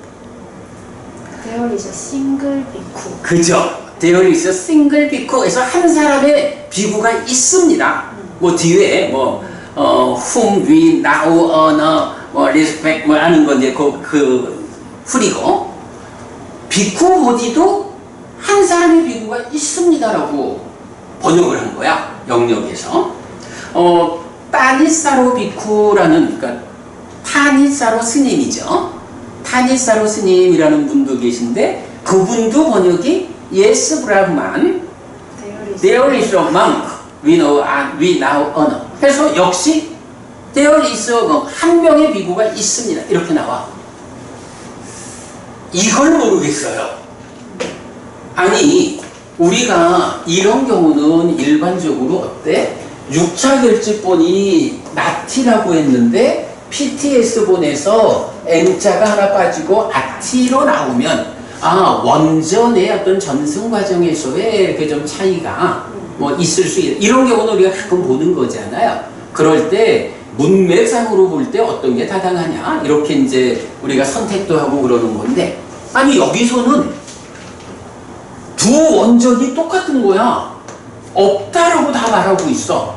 There is a single 비쿠. 그죠? There is a single 비쿠에서 한 사람의 비구가 있습니다. 뒤에 whom we now honor, respect 하는 건 이제 풀이고, 비쿠보디도 한 사람의 비구가 있습니다라고 번역을 한 거야. 영역에서. 타니사로 비쿠라는, 그러니까 타니사로 스님이죠. 타니사로 스님이라는 분도 계신데 그분도 번역이 Yes, Brahman, there is a monk we now honor. 그래서 역시 there is a monk, 한 명의 비구가 있습니다 이렇게 나와. 이걸 모르겠어요. 아니, 우리가 이런 경우는 일반적으로 어때? 6차 결집본이 나티라고 했는데 PTS본에서 N자가 하나 빠지고 아티로 나오면 원전의 어떤 전승 과정에서의 이렇게 좀 차이가 있을 수 있다. 이런 경우는 우리가 가끔 보는 거잖아요. 그럴 때 문맥상으로 볼 때 어떤 게 타당하냐 이렇게 이제 우리가 선택도 하고 그러는 건데, 아니 여기서는 두 원전이 똑같은 거야. 없다라고 다 말하고 있어.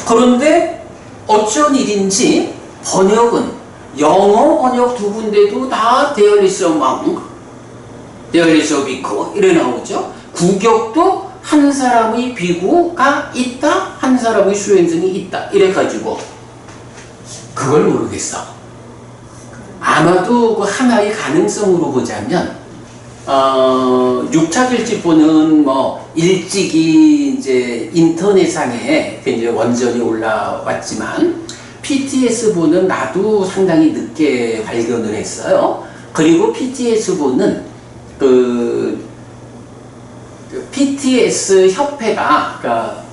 그런데 어쩐 일인지 번역은 영어 번역 두 군데도 다 there is a monk, There is a 비구 이래 나오죠. 구격도 한 사람의 비구가 있다, 한 사람의 수행승이 있다 이래 가지고 그걸 모르겠어. 아마도 그 하나의 가능성으로 보자면 6차 결집본은 뭐 일찍이 이제 인터넷상에 이제 원전이 올라왔지만 PTS본은 나도 상당히 늦게 발견을 했어요. 그리고 PTS본은 그 PTS 협회가 그러니까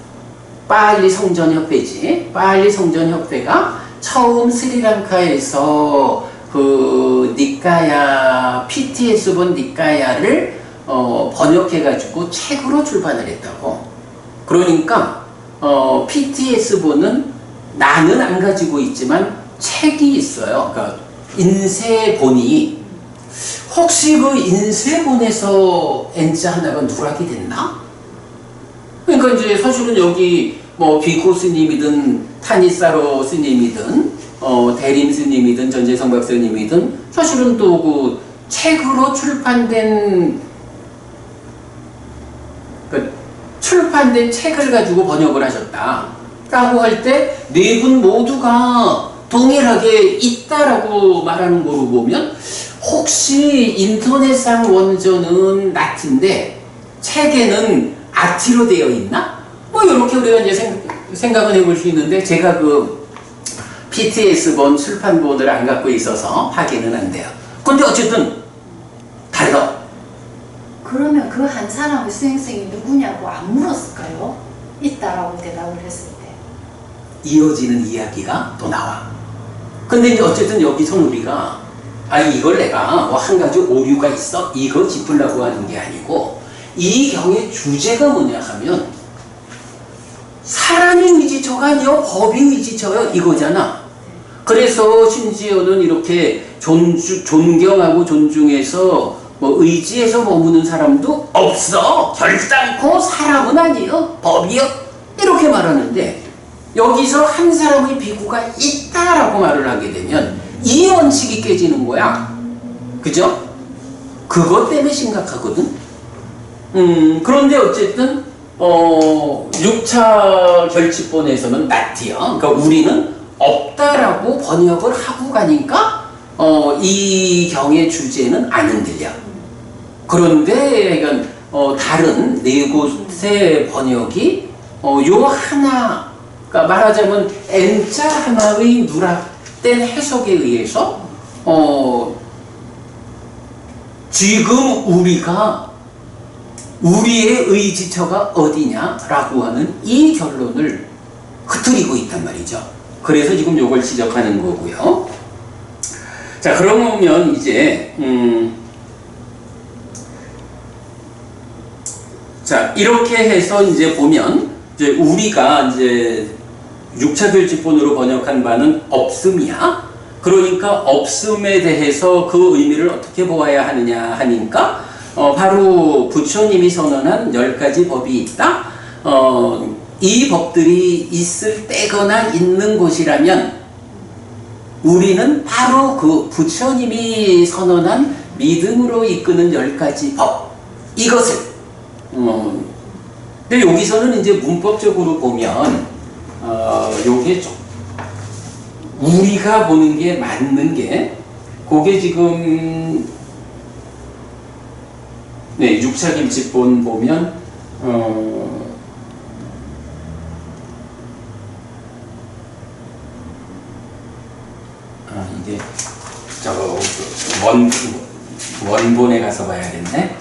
파알리 성전 협회지. 파알리 성전 협회가 처음 스리랑카에서 그 니까야 PTS본 니까야를 번역해가지고 책으로 출판을 했다고. 그러니까 PTS본은 나는 안 가지고 있지만 책이 있어요. 그러니까 인쇄본이 혹시 그 인쇄본에서 N자 하나가 누락이 됐나? 그러니까 이제 사실은 여기 뭐 비코 스님이든 타니사로 스님이든 대림 스님이든 전재성 박사님이든 사실은 또 그 책으로 출판된 책을 가지고 번역을 하셨다 라고 할 때 네 분 모두가 동일하게 있다라고 말하는 거로 보면 혹시 인터넷상 원전은 라틴인데 책에는 아티로 되어 있나? 뭐 이렇게 우리가 이제 생각은 해볼 수 있는데 제가 그 PTS본 출판본을 안 갖고 있어서 확인은 안 돼요. 근데 어쨌든 달라. 그러면 그 한 사람의 수행성이 누구냐고 안 물었을까요? 있다라고 대답을 했을 때. 이어지는 이야기가 또 나와. 근데 이제 어쨌든 여기서 우리가 이걸 내가 뭐 한 가지 오류가 있어 이거 짚으려고 하는 게 아니고 이 경의 주제가 뭐냐 하면 사람이 의지처가 아니요 법이 의지처요 이거잖아. 그래서 심지어는 이렇게 존경하고 존중해서 뭐 의지해서 머무는 사람도 없어. 결단코 사람은 아니요 법이요 이렇게 말하는데 여기서 한 사람의 비구가 있다라고 말을 하게 되면 이 원칙이 깨지는 거야. 그죠? 그것 때문에 심각하거든. 그런데 어쨌든 6차 결집본에서는 나티요. 그러니까 우리는 없다라고 번역을 하고 가니까 이 경의 주제는 안 흔들려. 그런데 그러니까 다른 네 곳의 번역이 요 하나, 그러니까 말하자면 N자 하나의 누락된 해석에 의해서 지금 우리가 우리의 의지처가 어디냐라고 하는 이 결론을 흐트리고 있단 말이죠. 그래서 지금 요걸 지적하는 거고요. 자, 그러면 이제 자, 이렇게 해서 이제 보면 이제 우리가 이제 6차 결집본으로 번역한 바는 없음이야. 그러니까 없음에 대해서 그 의미를 어떻게 보아야 하느냐 하니까 바로 부처님이 선언한 10가지 법이 있다. 이 법들이 있을 때거나 있는 곳이라면 우리는 바로 그 부처님이 선언한 믿음으로 이끄는 10가지 법 이것을 근데 여기서는 이제 문법적으로 보면 요게 좀 우리가 보는 게 맞는 게 그게 지금 네, 6차 결집본 보면 이게 저 원본에 가서 봐야겠네.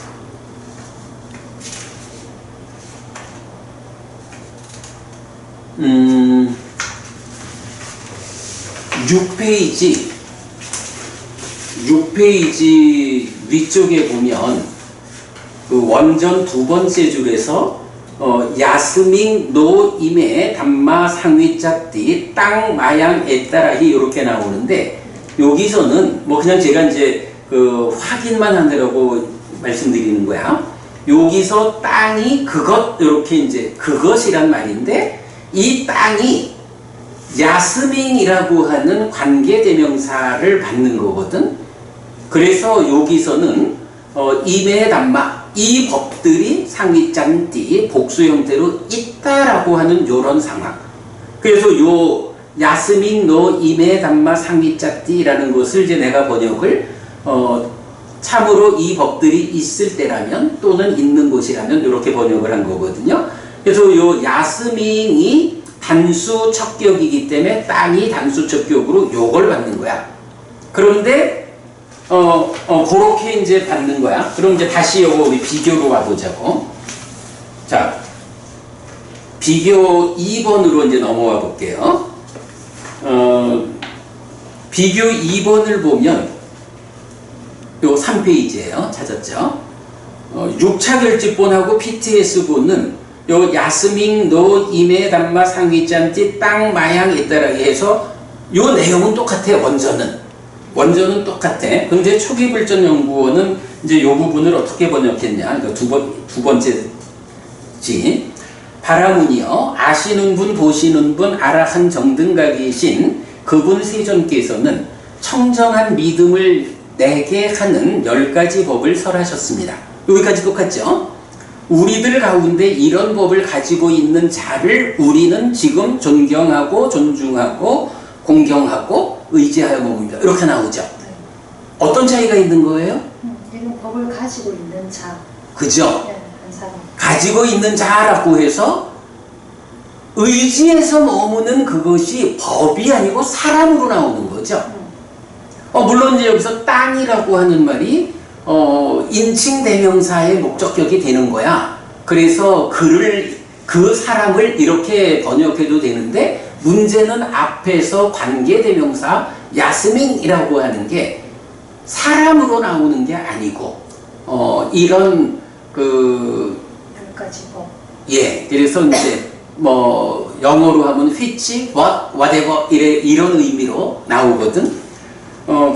6페이지 위쪽에 보면 그 원전 두 번째 줄에서 야스밍 노임의 담마 상위짝띠 땅 마양 에따라히 이렇게 나오는데 여기서는 뭐 그냥 제가 이제 그 확인만 하느라고 말씀드리는 거야. 여기서 땅이 그것 이렇게 이제 그것이란 말인데 이 땅이 야스밍이라고 하는 관계대명사를 받는 거거든. 그래서 여기서는 임의 담마 이 법들이 상위장띠 복수 형태로 있다라고 하는 요런 상황. 그래서 요 야스민 노 임의 담마 상위자띠라는 것을 이제 내가 번역을 참으로 이 법들이 있을 때라면 또는 있는 곳이라면 이렇게 번역을 한 거거든요. 그래서 요 야스민이 단수 척격이기 때문에 땅이 단수 척격으로 요걸 받는 거야. 그런데 그렇게 이제 받는 거야. 그럼 이제 다시 요거 우리 비교로 와보자고. 자, 비교 2번으로 이제 넘어와 볼게요. 비교 2번을 보면 요 3페이지에요. 찾았죠? 6차 결집본하고 PTS본은 요 야스밍 노 임의 담마 상위짠띠 땅 마양에 따라 해서 요 내용은 똑같아. 원전은 똑같아. 근데 초기불전 연구원은 이제 요 부분을 어떻게 번역했냐? 그러니까 두 번째지. 바라문이요. 아시는 분, 보시는 분, 아라한 정등가 계신 그분 세존께서는 청정한 믿음을 내게 하는 10가지 법을 설하셨습니다. 여기까지 똑같죠? 우리들 가운데 이런 법을 가지고 있는 자를 우리는 지금 존경하고 존중하고 공경하고 의지하여 먹습니다. 이렇게 나오죠. 어떤 차이가 있는 거예요? 이건 법을 가지고 있는 자. 그죠? 네, 한 사람. 가지고 있는 자라고 해서 의지에서 머무는 그것이 법이 아니고 사람으로 나오는 거죠. 물론 이제 여기서 땅이라고 하는 말이 인칭 대명사의 목적격이 되는 거야. 그래서 그 사람을 이렇게 번역해도 되는데 문제는 앞에서 관계 대명사 야스민이라고 하는 게 사람으로 나오는 게 아니고 이런 그 10가지 법. 예, 그래서 이제 뭐 영어로 하면 which, what, whatever 이런 의미로 나오거든.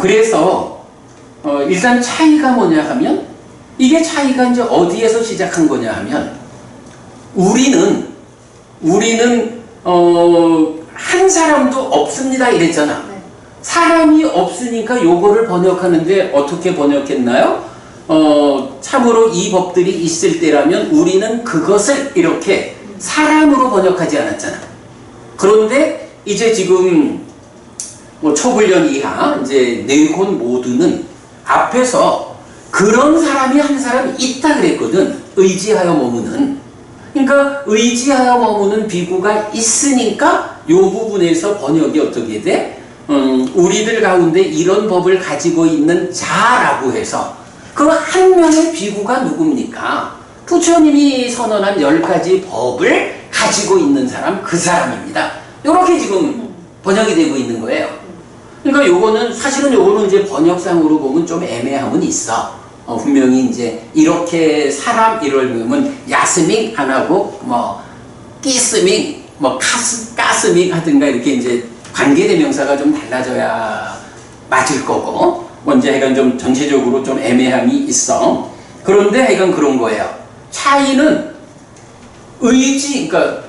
그래서 일단 차이가 뭐냐 하면 이게 차이가 이제 어디에서 시작한 거냐 하면 우리는 한 사람도 없습니다 이랬잖아. 네. 사람이 없으니까 요거를 번역하는데 어떻게 번역했나요? 참으로 이 법들이 있을 때라면 우리는 그것을 이렇게 사람으로 번역하지 않았잖아. 그런데 이제 지금 뭐 초불련 이하 이제 네 곳 모두는 앞에서 그런 사람이 한 사람 있다 그랬거든. 의지하여 머무는. 그러니까 의지하여 머무는 비구가 있으니까 요 부분에서 번역이 어떻게 돼? 우리들 가운데 이런 법을 가지고 있는 자라고 해서 그 한 명의 비구가 누굽니까? 부처님이 선언한 10가지 법을 가지고 있는 사람, 그 사람입니다. 이렇게 지금 번역이 되고 있는 거예요. 그러니까 요거는 사실은 요거는 이제 번역상으로 보면 좀 애매함은 있어. 분명히 이제 이렇게 사람 이럴 보면 야스밍 안 하고 뭐 끼스밍 뭐 가스밍 하든가 이렇게 이제 관계대명사가 좀 달라져야 맞을 거고 먼저 하여간 좀 전체적으로 좀 애매함이 있어. 그런데 하여간 그런 거예요. 차이는 그러니까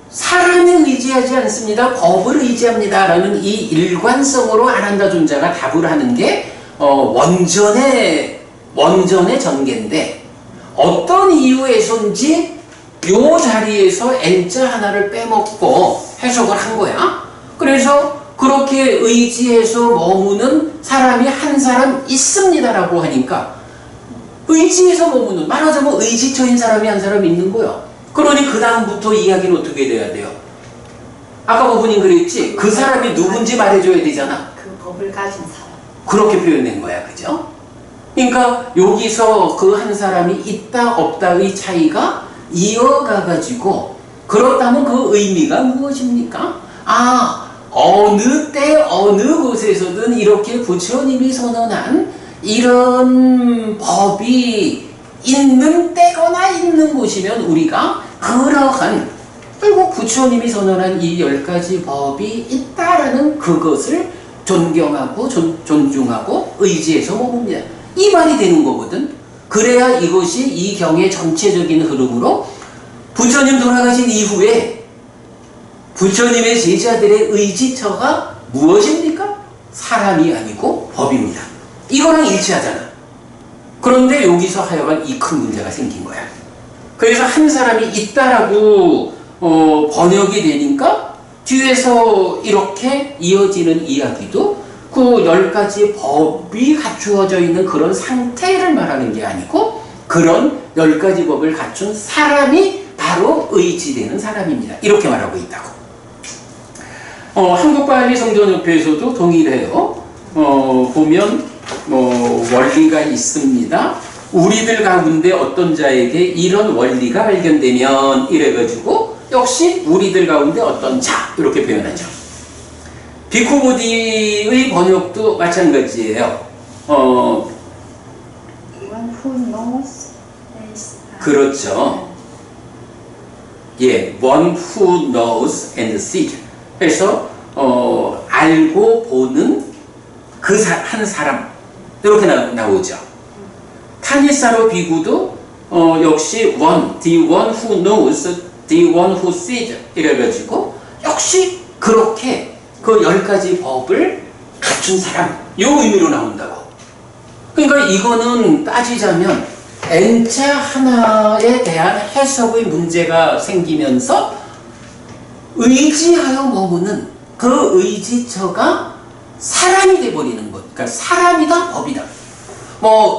사람에 의지하지 않습니다. 법을 의지합니다. 라는 이 일관성으로 아난다 존자가 답을 하는 게 원전의 전개인데 어떤 이유에서인지 요 자리에서 N자 하나를 빼먹고 해석을 한 거야. 그래서 그렇게 의지해서 머무는 사람이 한 사람 있습니다라고 하니까 의지해서 머무는 말하자면 의지처인 사람이 한 사람 있는 거야. 그러니 그 다음부터 이야기는 어떻게 돼야 돼요? 아까 부부님 그랬지? 그 사람이 누군지 말해줘야 되잖아. 그 법을 가진 사람. 그렇게 표현된 거야. 그죠? 그러니까 여기서 그 한 사람이 있다 없다의 차이가 이어가가지고 그렇다면 그 의미가 무엇입니까? 어느 때 어느 곳에서든 이렇게 부처님이 선언한 이런 법이 있는 때거나 있는 곳이면 우리가 그러한 결국 부처님이 선언한 이 10가지 법이 있다라는 그것을 존경하고 존중하고 의지해서 머뭅니다. 이 말이 되는 거거든. 그래야 이것이 이 경의 전체적인 흐름으로 부처님 돌아가신 이후에 부처님의 제자들의 의지처가 무엇입니까? 사람이 아니고 법입니다. 이거랑 일치하잖아. 그런데 여기서 하여간 이 큰 문제가 생긴 거야. 그래서 한 사람이 있다라고 번역이 되니까 뒤에서 이렇게 이어지는 이야기도 그 10가지 법이 갖추어져 있는 그런 상태를 말하는 게 아니고 그런 10가지 법을 갖춘 사람이 바로 의지되는 사람입니다. 이렇게 말하고 있다고. 한국바알리성전협회에서도 동일해요. 보면 원리가 있습니다. 우리들 가운데 어떤 자에게 이런 원리가 발견되면 이래가지고 역시 우리들 가운데 어떤 자 이렇게 표현하죠. 비쿠보디의 번역도 마찬가지예요. One who knows is 그렇죠. 예, one who knows and sees. 그래서 알고 보는 그 한 사람 이렇게 나오죠. 타니사로 비구도 역시 the one who knows, the one who sees 이래가지고 역시 그렇게 그 10가지 법을 갖춘 사람 이 의미로 나온다고. 그러니까 이거는 따지자면 N자 하나에 대한 해석의 문제가 생기면서 의지하여 머무는 그 의지처가 사람이 돼버리는 것. 그러니까 사람이다 법이다.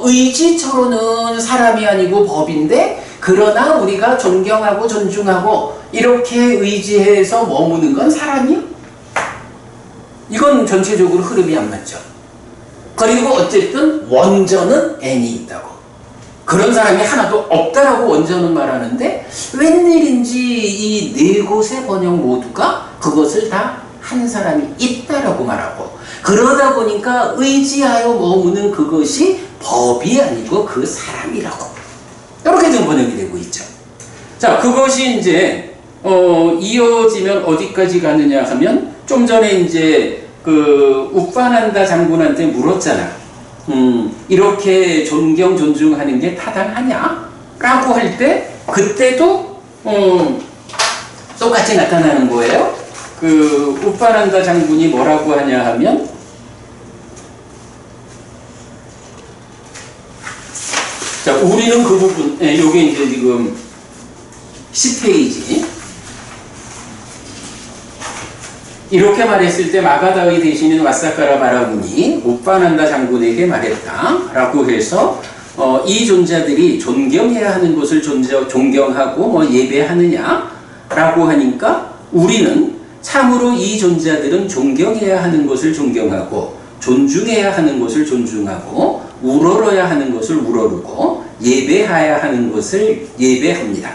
의지처로는 사람이 아니고 법인데 그러나 우리가 존경하고 존중하고 이렇게 의지해서 머무는 건 사람이요? 이건 전체적으로 흐름이 안 맞죠. 그리고 어쨌든 원전은 N이 있다고. 그런 사람이 하나도 없다라고 원전은 말하는데 웬일인지 이 네 곳의 번역 모두가 그것을 다 한 사람이 있다라고 말하고 그러다 보니까 의지하여 머무는 그것이 법이 아니고 그 사람이라고 이렇게 좀 번역이 되고 있죠. 자, 그것이 이제 이어지면 어디까지 가느냐 하면 좀 전에 이제 그 우파난다 장군한테 물었잖아. 이렇게 존경 존중하는 게 타당하냐? 라고 할 때 그때도 똑같이 나타나는 거예요. 그 우파난다 장군이 뭐라고 하냐 하면 자, 우리는 그 부분 요게 이제 지금 10페이지 이렇게 말했을 때 마가다의 대신인 와사카라 바라군이 우파난다 장군에게 말했다 라고 해서 이 존자들이 존경해야 하는 것을 존경하고 예배하느냐 라고 하니까 우리는 참으로 이 존자들은 존경해야 하는 것을 존경하고 존중해야 하는 것을 존중하고 우러러야 하는 것을 우러르고 예배해야 하는 것을 예배합니다.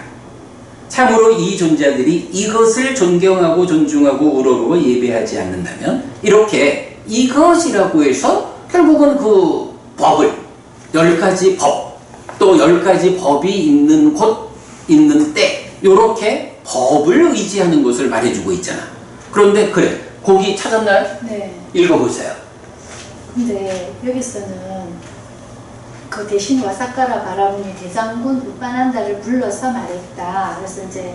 참으로 이 존자들이 이것을 존경하고 존중하고 우러르고 예배하지 않는다면 이렇게 이것이라고 해서 결국은 그 법을 10가지 법 또 10가지 법이 있는 곳 있는 때 이렇게 법을 의지하는 것을 말해주고 있잖아. 그런데 그래 거기 찾았나요? 네. 읽어보세요. 근데 여기서는 그 대신 와사카라 바라문이 대장군 우파난다를 불러서 말했다. 그래서 이제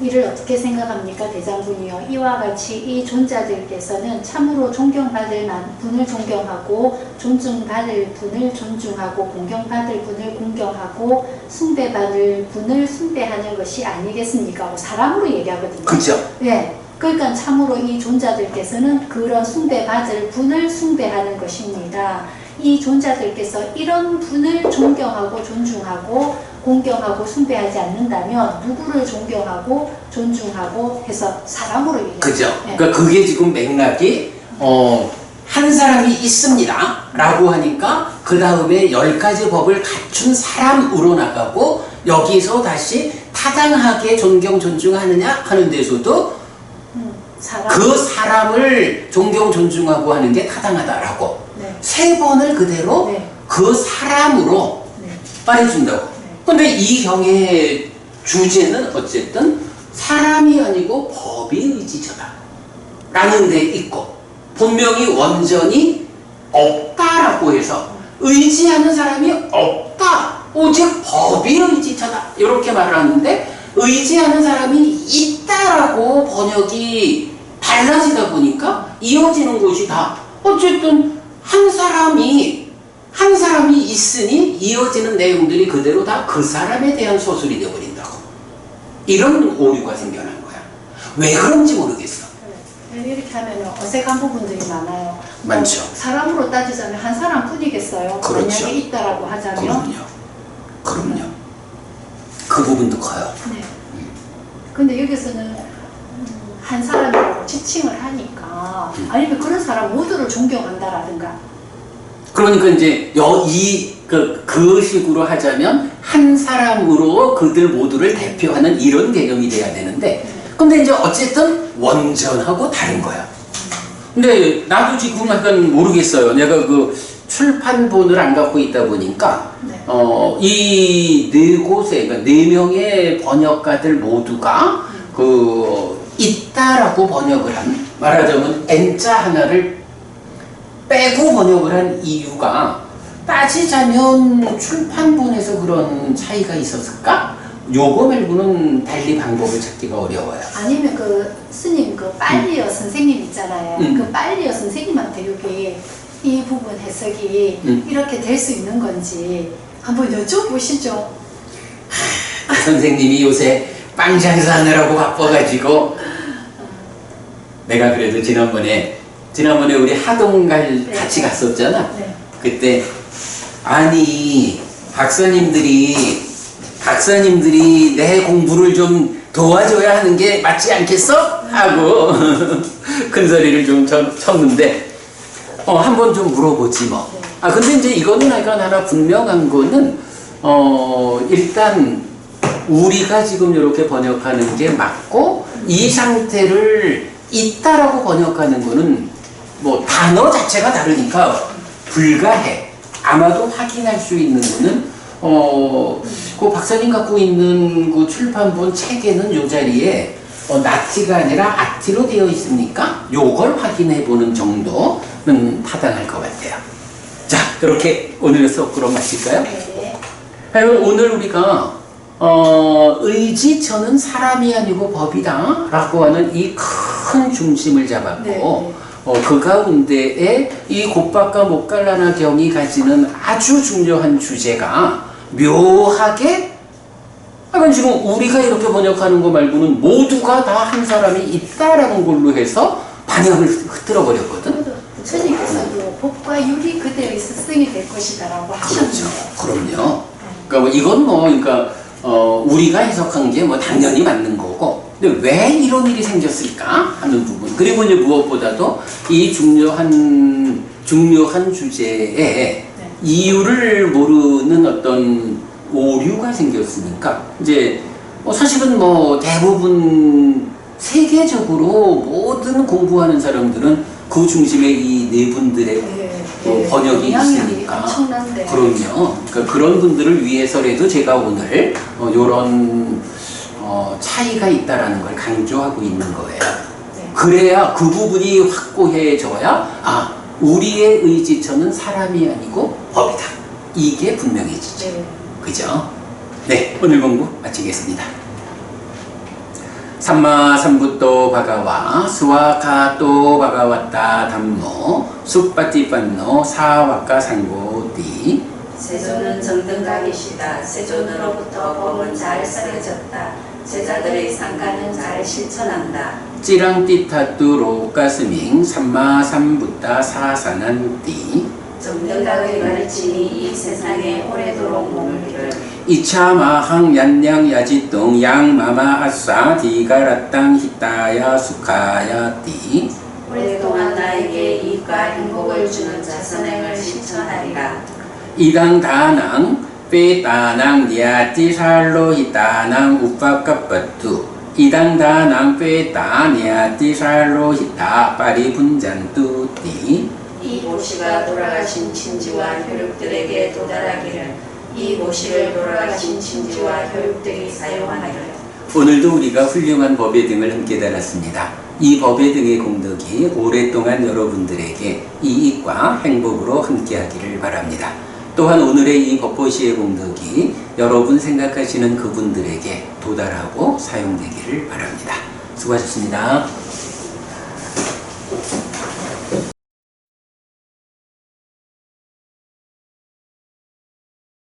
이를 어떻게 생각합니까? 대장군이요. 이와 같이 이 존자들께서는 참으로 존경받을 분을 존경하고 존중받을 분을 존중하고 공경받을 분을 공경하고 숭배받을 분을 숭배하는 것이 아니겠습니까? 사람으로 얘기하거든요. 그렇죠. 네. 그러니까 참으로 이 존자들께서는 그런 숭배받을 분을 숭배하는 것입니다. 이 존자들께서 이런 분을 존경하고 존중하고 공경하고 숭배하지 않는다면 누구를 존경하고 존중하고 해서 사람으로 얘기합니다. 그죠. 네. 그러니까 그게 지금 맥락이 한 사람이 있습니다 라고 하니까 그 다음에 10가지 법을 갖춘 사람으로 나가고 여기서 다시 타당하게 존경 존중하느냐 하는 데서도 그 사람을 존경 존중하고 하는 게 타당하다라고 네. 3번을 그대로 네. 그 사람으로 네. 말해준다고. 근데 이 경의 주제는 어쨌든 사람이 아니고 법이 의지처다 라는 데 있고 분명히 원전이 없다라고 해서 의지하는 사람이 없다 오직 법이 의지처다 이렇게 말을 하는데 의지하는 사람이 있다라고 번역이 달라지다 보니까 이어지는 것이 다 어쨌든 한 사람이 한 사람이 있으니 이어지는 내용들이 그대로 다 그 사람에 대한 소설이 되어버린다고. 이런 오류가 생겨난 거야. 왜 그런지 모르겠어. 이렇게 하면 어색한 부분들이 많아요. 많죠. 사람으로 따지자면 한 사람뿐이겠어요. 그렇죠. 만약에 있다라고 하자면. 그럼요. 그 부분도 커요. 네. 근데 여기서는 한 사람이라고 지칭을 하니까 아니면 그런 사람 모두를 존경한다라든가. 그러니까 이제 그 식으로 하자면 한 사람으로 그들 모두를 대표하는 이런 개념이 돼야 되는데, 근데 이제 어쨌든 원전하고 다른 거야. 근데 나도 지금 약간 모르겠어요. 내가 그 출판본을 안 갖고 있다 보니까 네. 이 네 곳에, 그러니까 네 명의 번역가들 모두가 있다라고 번역을 한, 말하자면 N자 하나를 빼고 번역을 한 이유가, 따지자면 출판본에서 그런 차이가 있었을까? 요거 말고는 달리 방법을 찾기가 어려워요. 아니면 그 스님 그 빨리어 선생님 있잖아요. 그 빨리어 선생님한테 여기 이 부분 해석이 이렇게 될 수 있는 건지 한번 여쭤보시죠. 선생님이 요새 빵 장사하느라고 바빠가지고, 내가 그래도 지난번에 우리 하동 같이 갔었잖아. 네. 그때 아니 박사님들이 내 공부를 좀 도와줘야 하는 게 맞지 않겠어? 하고 큰 소리를 좀 쳤는데, 한번 좀 물어보지 뭐. 근데 이제 이거는 하나 분명한 거는, 일단 우리가 지금 이렇게 번역하는 게 맞고, 이 상태를 있다라고 번역하는 거는 뭐 단어 자체가 다르니까 불가해. 아마도 확인할 수 있는 거는 그 박사님 갖고 있는 그 출판본 책에는 요 자리에 나티가 아니라 아티로 되어 있으니까 요걸 확인해 보는 정도는 타당할 것 같아요. 자, 이렇게 오늘의 수업 그럼 마칠까요? 네. 오늘 우리가 의지처는 사람이 아니고 법이다 라고 하는 이 큰 중심을 잡았고, 네. 그 가운데에 이 곱박과 목갈라나 경이 가지는 아주 중요한 주제가 묘하게, 지금 우리가 이렇게 번역하는 거 말고는 모두가 다 한 사람이 있다라는 걸로 해서 반역을 흐트러 버렸거든. 부처님께서도 법과 율이 그대의 스승이 될 것이다라고 하셨죠. 그럼요. 그러니까 그러니까 우리가 해석한 게 당연히 맞는 거고, 근데 왜 이런 일이 생겼을까 하는 부분, 그리고 이제 무엇보다도 이 중요한 주제에 네. 이유를 모르는 어떤 오류가 생겼으니까, 이제 사실은 대부분 세계적으로 모든 공부하는 사람들은 그 중심에 이 네 분들의 번역이 있으니까. 엄청난데. 그럼요. 그러니까 그런 분들을 위해서라도 제가 오늘 요런 차이가 있다라는 걸 강조하고 있는 거예요. 네. 그래야 그 부분이 확고해져야 우리의 의지처는 사람이 아니고 법이다. 이게 분명해지죠. 네. 그죠? 네, 오늘 공부 마치겠습니다. 삼마 삼부토 바가와 스와카토 바가와타 담모 숫바티판노 사와카 상고띠. 세조는 정등각이시다. 세조으로부터 법은 잘 써려졌다. 제자들의 상가는 잘 실천한다. 찌랑띠타뚜로 가스밍 삼마 삼부타 사산한띠. 정등각의 가르침이 이 세상에 오래도록 머물기를. 이차마항 얀냥 야지똥 양마마 아싸 디가라땅 히타야 수카야띠. 오랫동안 나에게 이익과 행복을 주는 자선행을 실천하리라. 이당 다낭 빼다낭 니아띠 살로 히타낭 우파카빠투. 이당 다낭 빼다 니아띠 살로 히타 파리분잔뚜띠. 이 모시가 돌아가신 친지와 혈육들에게 도달하기를. 이 모시를 돌아가신 친지와 혈육들이 사용하기를. 오늘도 우리가 훌륭한 법의 등을 함께 달았습니다. 이 법의 등의 공덕이 오랫동안 여러분들에게 이익과 행복으로 함께하기를 바랍니다. 또한 오늘의 이 법보시의 공덕이 여러분 생각하시는 그분들에게 도달하고 사용되기를 바랍니다. 수고하셨습니다.